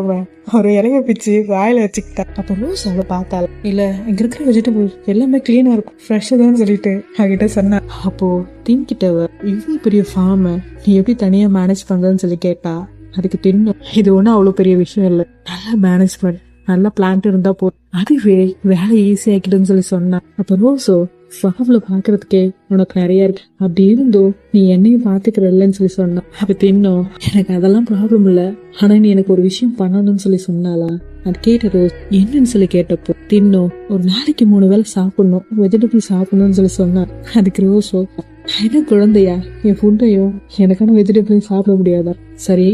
ஒரு இலைய பிச்சு வாயில வச்சுக்கிட்டா. அப்ப ரோஸ் அவளை பார்த்தால, இல்ல இங்க இருக்கிற வெஜிடபிள் எல்லாமே கிளீனா இருக்கும், ஃப்ரெஷ்ஷா தான் சொல்லிட்டு அவகிட்ட சொன்னா. அப்போ தின் கிட்டவ இவ்வளவு பெரிய ஃபார்ம் நீ எப்படி தனியா மேனேஜ் பண்றன்னு சொல்லி கேட்டா, அதுக்கு தின்னும் இது ஒன்றும் அவ்வளோ பெரிய விஷயம் இல்லை, நல்லா மேனேஜ்மெண்ட் நல்லா பிளான்ட் இருந்தா போதும், அதுவே வேலை ஈஸி ஆக்கிடுன்னு சொல்லி சொன்னா. அப்ப ரோசோ ஃபார்ம்ல பாக்குறதுக்கே உனக்கு நிறைய இருக்கு, அப்படி இருந்தோ நீ என்னையும் பாத்துக்கிற இல்லைன்னு சொல்லி சொன்னா. அப்ப தின்னும் எனக்கு அதெல்லாம் ப்ராப்ளம் இல்ல, ஆனா நீ எனக்கு ஒரு விஷயம் பண்ணணும்னு சொல்லி சொன்னாலா. அது கேட்ட ரோஸ் என்னன்னு சொல்லி கேட்டப்போ தின்னும் ஒரு நாளைக்கு 3 வேளை சாப்பிடணும், வெஜிடபிள் சாப்பிடணும்னு சொல்லி சொன்னா. அதுக்கு ரோஸோ என்ன குழந்தையா, என் ஃபுட்டையும் எனக்கான வெஜிடபிளையும் சாப்பிட முடியாதா, சரி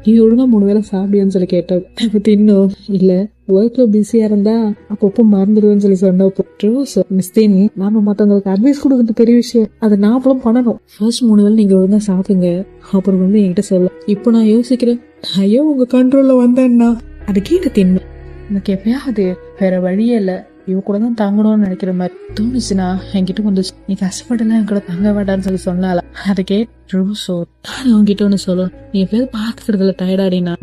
நீ ஒழுங்கா 3 வேளை சாப்பிடுன்னு சொல்லி கேட்டேன். அப்ப தின்னும் இல்ல ஒர்க்ல பிஸியா இருந்தா அப்பப்போ மறந்துடுவேன்னு சொல்லி சொன்னப்போ ரோஸ் மிஸ் தேனி நாம மத்தவங்களுக்கு அட்வைஸ் கொடுக்கறது பெரிய விஷயம், அதை நாமளும் பண்ணணும், ஃபர்ஸ்ட் 3 வேளை நீங்க ஒழுங்கா சாப்பிடுங்க, அப்புறம் என்கிட்ட சொல்ல. இப்போ நான் யோசிக்கிறேன் ஐயோ உங்க கண்ட்ரோல்ல வந்தேன்னா. அது கேட்க தின்னு எனக்கு எப்பயாவது வேற வழியே இல்ல, இவ கூட தான் தங்கணும்னு நினைக்கிற மாதிரி தோணுச்சுன்னா என்கிட்ட வந்துச்சு, நீ கஷ்டப்பட்டுலாம் என் கூட தங்க வேண்டான்னு சொல்லி சொன்னால. அதை கேட்டு ரோசோ நான் உங்ககிட்ட ஒண்ணு சொல்லணும், நீ எப்பயாவது பாத்துக்கிறதுல டயர்டாடினா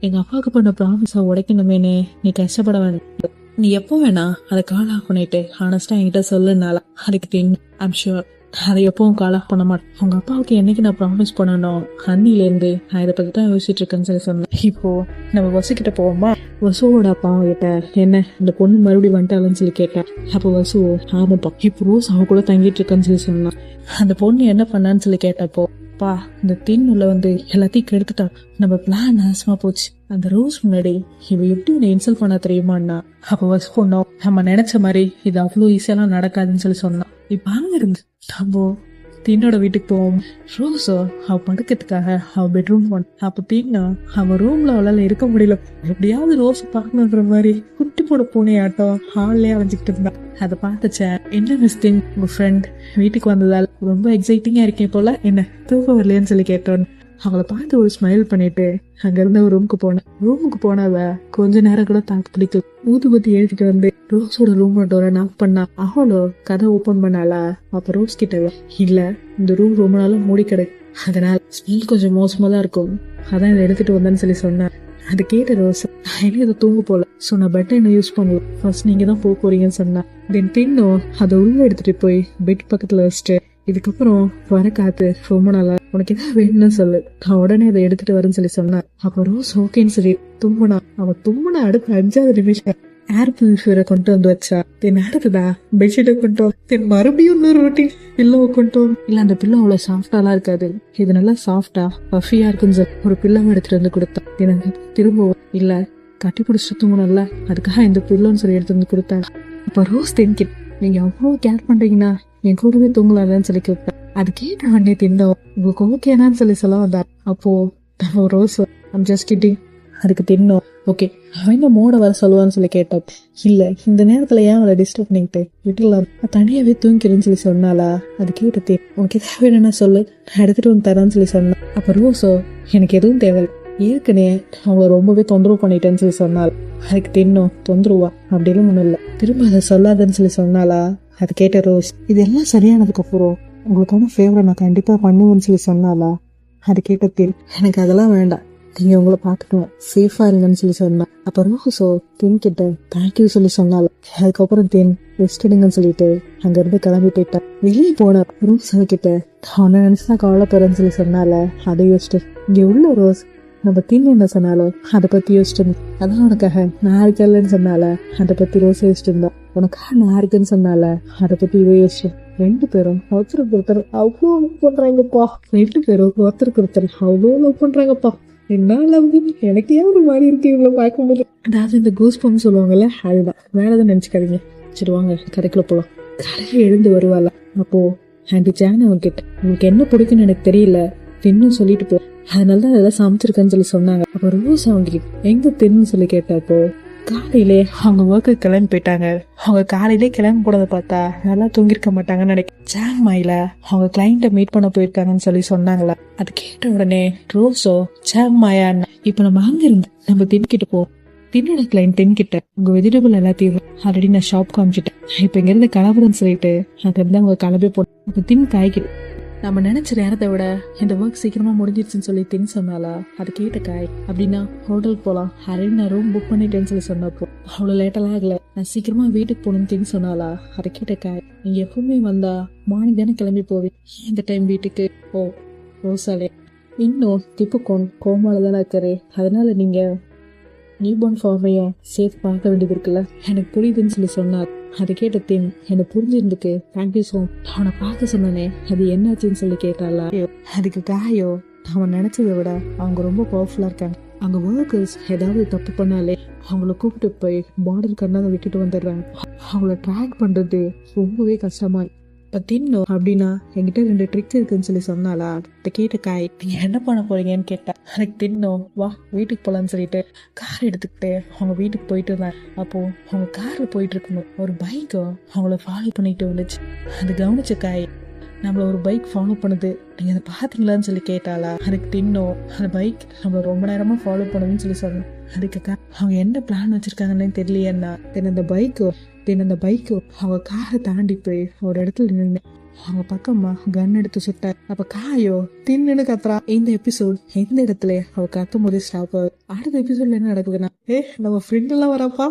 எங்க அப்பாவுக்கு பண்ண ப்ராமிஸா உடைக்கணுமேனு நீ கஷ்டப்பட வேண்டாம், நீ எப்போ வேணா அதை கால் ஆஃப் பண்ணிட்டு ஹானஸ்டா என்கிட்ட சொல்லுனால. அதுக்கு தின்னு ஐம் ஷுர் அதை எப்பவும் கால் ஆஃப் பண்ண மாட்டேன், உங்க அப்பாவுக்கு என்னைக்கு நான் ப்ராமிஸ் பண்ணணும் அன்னில இருந்து நான் இதை பத்தி தான் யோசிச்சுட்டு இருக்கேன்னு சொல்லி சொன்னேன். இப்போ நம்ம வசுக்கிட்ட போவோமா, வசுவோட அப்பா கிட்ட என்ன இந்த பொண்ணு மறுபடியும் வந்துட்டாலன்னு சொல்லி கேட்டேன். அப்போ வசு ஆமாப்பா இப்போ ரோஸ் அவ கூட தங்கிட்டு இருக்கேன்னு சொல்லி சொன்னான். அந்த பொண்ணு என்ன பண்ணான்னு சொல்லி கேட்டப்போ பா இந்த தின்னுல எல்லாத்தையும் கெடுத்துட்டா, நம்ம பிளான் நாசமா போச்சு, அந்த ரோஸ் முன்னாடி இவ எப்படி உன்னை இன்சல்ட் பண்ண தெரியுமான்னா. அப்ப வசு பொண்ணோம் நம்ம நினைச்ச மாதிரி இது அவ்வளவு ஈஸியெல்லாம் நடக்காதுன்னு சொல்லி சொன்னான். இப்ப அங்க இருந்து நம்ம தின்னோட வீட்டுக்கு போவோம். ரோஸோ அவ படுக்கிறதுக்காக அவ பெட்ரூம் போன. அப்ப தின்னா அவ ரூம்ல அவளால இருக்க முடியல, எப்படியாவது ரோஸ் பாக்கணுன்ற மாதிரி குட்டி போட பூனையாட்டம் ஹால்லயே அலைஞ்சிக்கிட்டு இருந்தா. அதை பார்த்துச்சேன், என்ன மிஸ் தின் உங்க ஃப்ரெண்ட் வீட்டுக்கு வந்ததால் ரொம்ப எக்ஸைட்டிங்கா இருக்கேன் போல, என்ன தூக்கம் வரலையான்னு சொல்லி கேட்டோன்னு அவளை பார்த்து ஒரு ஸ்மைல் பண்ணிட்டு அங்க இருந்த ஒரு ரூமுக்கு போனவ கொஞ்ச நேரம் கூட தாக்கு பிடிக்கல, ஊதுபத்தி எழுதிட்டு வந்து ரோஸோட ரூம் டோரை நாக் பண்ணா. அவளோ கதை ஓபன் பண்ணாளா. அப்ப ரோஸ் கிட்ட இல்ல இந்த ரூம் ரொம்ப நாளா மூடி கிடக்கு, அதனால ஸ்மெல் கொஞ்சம் மோசமா தான் இருக்கும், அதான் இதை எடுத்துட்டு வந்தேன்னு சொல்லி சொன்னேன். அது கேட்ட ரோஸ் இனி அதை தூங்க போல, சோ நான் பெட்டை என்ன யூஸ் பண்ணலாம், ஃபர்ஸ்ட் நீங்க தான் போறீங்கன்னு சொன்னா. தென் தின்னும் அதை உள்ள எடுத்துட்டு போய் பெட் பக்கத்துல வச்சுட்டு இதுக்கப்புறம் வர காத்து ரொம்ப நல்லா உனக்கு எதாவது வேணும்னு சொல்லு, நான் உடனே அதை எடுத்துட்டு வரேன்னு சொல்லி சொன்னேன். அப்ப ரோஸ் ஓகேன்னு சொல்லி தும்புனா. அவன் தும்புனா அடுத்த 5வது நிமிஷம் ஏர் பியூரிஃபையரை கொண்டு வந்து வச்சா. தென் அடுத்ததா பெட்ஷீட்டை கொண்டோம். தென் மறுபடியும் இன்னொரு ரொட்டீன் பில்லோவை கொண்டோம். இல்ல அந்த பில்லோ அவ்வளவு சாஃப்டாலாம் இருக்காது, இது நல்லா சாஃப்டா பஃபியா இருக்குன்னு சொல்லி ஒரு பில்லோவை எடுத்துட்டு வந்து கொடுத்தான். எனக்கு திரும்பவும் இல்ல கட்டி பிடிச்சிட்டு தூங்கணும்ல, அதுக்காக இந்த பில்லோன்னு சொல்லி எடுத்து வந்து கொடுத்தாங்க. அப்ப ரோஸ் தென்கிட் நீங்க அவ்வளவு கேர் பண்றீங்கன்னா என் கூடவே தூங்கலாம்னு சொல்லி கேட்பேன். அது கேட்ட உடனே தின்னோம் உங்களுக்கு ஓகேனான்னு சொல்லி சொல்ல வந்தார். அப்போ ரோஸ் ஐம் ஜஸ்ட் கிட்டிங். அதுக்கு தின்னோம் ஓகே அவன் மோட வர சொல்லுவான்னு சொல்லி கேட்டோம். இல்ல இந்த நேரத்துல ஏன் அவளை டிஸ்டர்ப் பண்ணிக்கிட்டு விட்டுலாம், தனியாவே தூங்கிக்கிறேன்னு சொல்லி சொன்னாலா. அது கேட்டு உனக்கு எதாவது வேணும்னா சொல்லு, நான் எடுத்துட்டு வந்து தரேன்னு சொல்லி சொன்னான். அப்ப ரோஸோ எனக்கு எதுவும் தேவை, ஏற்கனவே அவளை ரொம்பவே தொந்தரவு பண்ணிட்டேன்னு சொல்லி சொன்னாள். அதுக்கு தின்னும் தொந்தரவா அப்படிலாம் ஒண்ணும் இல்ல, திரும்ப அதை சொல்லாதுன்னு சொல்லி சொன்னாலா. அது கேட்ட ரோஸ் இதெல்லாம் சரியானதுக்கு அப்புறம் உங்களுக்கான ஃபேவரை நான் கண்டிப்பா பண்ணுவேன்னு சொல்லி சொன்னாலா. அது கேட்ட தின் எனக்கு அதெல்லாம் வேண்டாம், நீங்க உங்களை பாத்துக்கணும் சேஃபா இருங்கன்னு சொல்லி சொன்னா. அப்ப ரோஸோ தின் கிட்ட தேங்க்யூ சொல்லி சொன்னால. அதுக்கப்புறம் தின் ரெஸ்ட் எடுங்கன்னு சொல்லிட்டு அங்க இருந்து கிளம்பி போயிட்டா. வெளியே போன ரோஸ் கிட்ட அவனை நினைச்சுதான் கவலைப்படுறேன்னு சொல்லி சொன்னால. அதை யோசிச்சு இங்க உள்ள ரோஸ் நம்ம தின் என்ன சொன்னாலும் அதை பத்தி யோசிச்சு இருந்தா. அதான் உனக்காக நான் இருக்கலன்னு சொன்னால அதை பத்தி ரோஸ் யோசிச்சு இருந்தா. உனக்காக நான் இருக்குன்னு சொன்னால அதை பத்தி இவ யோசிச்சு. 2 பேரும் ஒருத்தருக்கு ஒருத்தர் அவ்வளோ லவ் பண்றாங்கப்பா. 2 பேரும் ஒருத்தருக்கு ஒருத்தர் அவ்வளோ லவ் பண்றாங்கப்பா. என்ன லவ் எனக்கு ஏன் ஒரு மாதிரி இருக்கு இவ்வளோ பார்க்கும்போது. அதாவது இந்த கூஸ் பம்ப் சொல்லுவாங்கல்ல, அதுதான். வேற எதுவும் நினச்சிக்காதீங்க. சரி வாங்க கடைக்குள்ள போகலாம். கடையில் எழுந்து வருவாள். அப்போ ஆண்டி ஜான் அவன்கிட்ட, உங்களுக்கு என்ன பிடிக்குன்னு எனக்கு தெரியல, தின்னு சொல்லிட்டு போ, அதனால தான் அதெல்லாம் சமைச்சிருக்கேன்னு சொல்லி சொன்னாங்க. அப்போ ரோஸ் அவங்ககிட்ட எங்க தின்னு சொல்லி கேட்டப்போ, காலையிலே அவங்க ஒர்க்கு கிளம்பி போயிட்டாங்க. அவங்க காலையிலே கிளம்பி போனதை பார்த்தா நல்லா தூங்கிருக்க மாட்டாங்கன்னு நினைக்கிறேன். ஜாங் மாயில அவங்க கிளைண்ட்டை மீட் பண்ண போயிருக்காங்கன்னு சொல்லி சொன்னாங்களா. அது கேட்ட உடனே ரோஸோ, ஜாங் மாயா இப்ப நம்ம அங்க இருந்து நம்ம தின்கிட்டு போ, தின்னோட கிளைண்ட் தின்கிட்ட உங்க வெஜிடபிள் எல்லாத்தையும் ஆல்ரெடி நான் ஷாப் காமிச்சிட்டேன், இப்ப இங்க இருந்து கிளம்புறேன்னு சொல்லிட்டு அங்க இருந்து அவங்க கிளம்பி போன தின் காய்க்குது. நம்ம நினைச்ச நேரத்தை விட இந்த ஒர்க் சீக்கிரமா முடிஞ்சிருச்சுன்னு சொல்லி தின் சொன்னாலா. அது கேட்ட காய், அப்படின்னா ஹோட்டலுக்கு போலாம், ஆல்ரெடி நான் ரூம் புக் பண்ணிட்டேன்னு சொல்லி சொன்னப்போ அவ்வளவு லேட்டெல்லாம் ஆகல, நான் சீக்கிரமா வீட்டுக்கு போகணும்னு தின் சொன்னாலா. அதை கேட்ட காய், நீங்க எப்பவுமே வந்தா மார்னிங் தானே கிளம்பி போவேன், இந்த டைம் வீட்டுக்கு ஓ ரோசாலே இன்னும் திப்பு கோமால தானே இருக்காரு, அதனால நீங்க நியூபார்ன் ஃபார்மையும் சேர்த்து பார்க்க வேண்டியது இருக்குல்ல, எனக்கு புரியுதுன்னு சொல்லி சொன்னார். அதை கேட்ட தின், எனக்கு புரிஞ்சிருந்துக்கு தேங்க்யூ ஸோ மச், அவனை பார்க்க சொன்னானே அது என்னாச்சுன்னு சொல்லி கேட்டாளா. அதுக்கு காயோ, அவன் நினைச்சதை விட அவங்க ரொம்ப பவர்ஃபுல்லா இருக்காங்க, அங்க ஒர்க்கர்ஸ் ஏதாவது தப்பு பண்ணாலே அவங்கள கூப்பிட்டு போய் பார்டர் கண்ணாங்க விட்டுட்டு வந்துடுறாங்க, அவங்கள ட்ராக் பண்றது ரொம்பவே கஷ்டமா இருக்கு. இப்ப தின்னும் அப்படின்னா என்கிட்ட 2 ட்ரிக் இருக்குன்னு சொல்லி சொன்னாலா. அதை கேட்ட காய், நீங்க என்ன பண்ண போறீங்கன்னு கேட்டா. எனக்கு தின்னும் வா வீட்டுக்கு போலான்னு சொல்லிட்டு கார் எடுத்துக்கிட்டு அவங்க வீட்டுக்கு போயிட்டு இருந்தாங்க. அப்போ அவங்க கார்ல போயிட்டு இருக்கும்போது ஒரு பைக்கோ அவங்கள ஃபாலோ பண்ணிட்டு வந்துச்சு. அது கவனிச்ச காய், நம்மள ஒரு பைக் ஃபாலோ பண்ணுது, நீங்க அதை பாத்தீங்களான்னு சொல்லி கேட்டாளா. அதுக்கு தின்னும், அந்த பைக் நம்மள ரொம்ப நேரமா ஃபாலோ பண்ணுதுன்னு சொல்லி சொன்னோம். அதுக்கு அவங்க என்ன பிளான் வச்சிருக்காங்கன்னு தெரியலையேன்னா அந்த பைக்கு அவங்க காரை தாண்டி போய் ஒரு இடத்துல நின்று அவங்க பக்கமா கன் எடுத்து சுட்டார். அப்ப காயோ தின்னு கத்துறா. இந்த எபிசோட் எந்த இடத்துல அவ கத்தும் போதே ஸ்டாப் ஆகுது. அடுத்த எபிசோட்ல என்ன நடக்குதுன்னா, நம்ம ஃப்ரெண்ட் எல்லாம் வரப்பா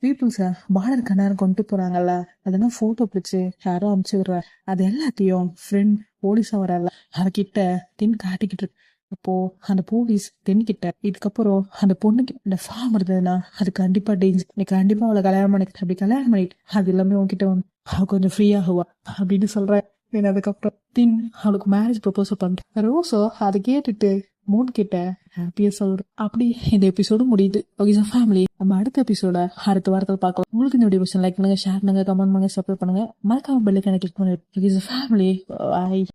பீப்புள்ஸ பார்டர் கண்ணாரம் கொண்டு போறாங்கல்ல, அதெல்லாம் போட்டோ பிடிச்சு யாரோ அமுச்சு விடுற, அது எல்லாத்தையும் ஃப்ரெண்ட் போலீஸா வரல அவகிட்ட தின் காட்டிக்கிட்டு இருக்கு. அப்போ அந்த போலீஸ் தென்கிட்ட, இதுக்கப்புறம் அந்த பொண்ணுக்கு இந்த ஃபார்ம் இருந்ததுன்னா அது கண்டிப்பா டேஞ்சர், நீ கண்டிப்பா அவளை கல்யாணம் பண்ணிட்டு, அப்படி கல்யாணம் பண்ணிட்டு அது எல்லாமே உன்கிட்ட வந்து அவ கொஞ்சம் ஃப்ரீ ஆகுவா அப்படின்னு சொல்றேன். அதுக்கப்புறம் தின் அவளுக்கு மேரேஜ் ப்ரொபோசல் பண்றேன். ரோஸோ அதை கேட்டுட்டு மூன் கிட்ட ஹாப்பியா சொல்றேன். அப்படி இந்த எபிசோடு முடியுது. ஓகே சார் ஃபேமிலி, நம்ம அடுத்த எபிசோட அடுத்த வாரத்தில் பார்க்கலாம். உங்களுக்கு இந்த வீடியோ லைக் பண்ணுங்க, ஷேர் பண்ணுங்க, கமெண்ட் பண்ணுங்க, சப்ஸ்கிரைப் பண்ணுங்க, மறக்காம பெல் ஐகானை கிளிக் பண்ணுங்க. ஓகே சார் ஃபேமிலி, பாய்.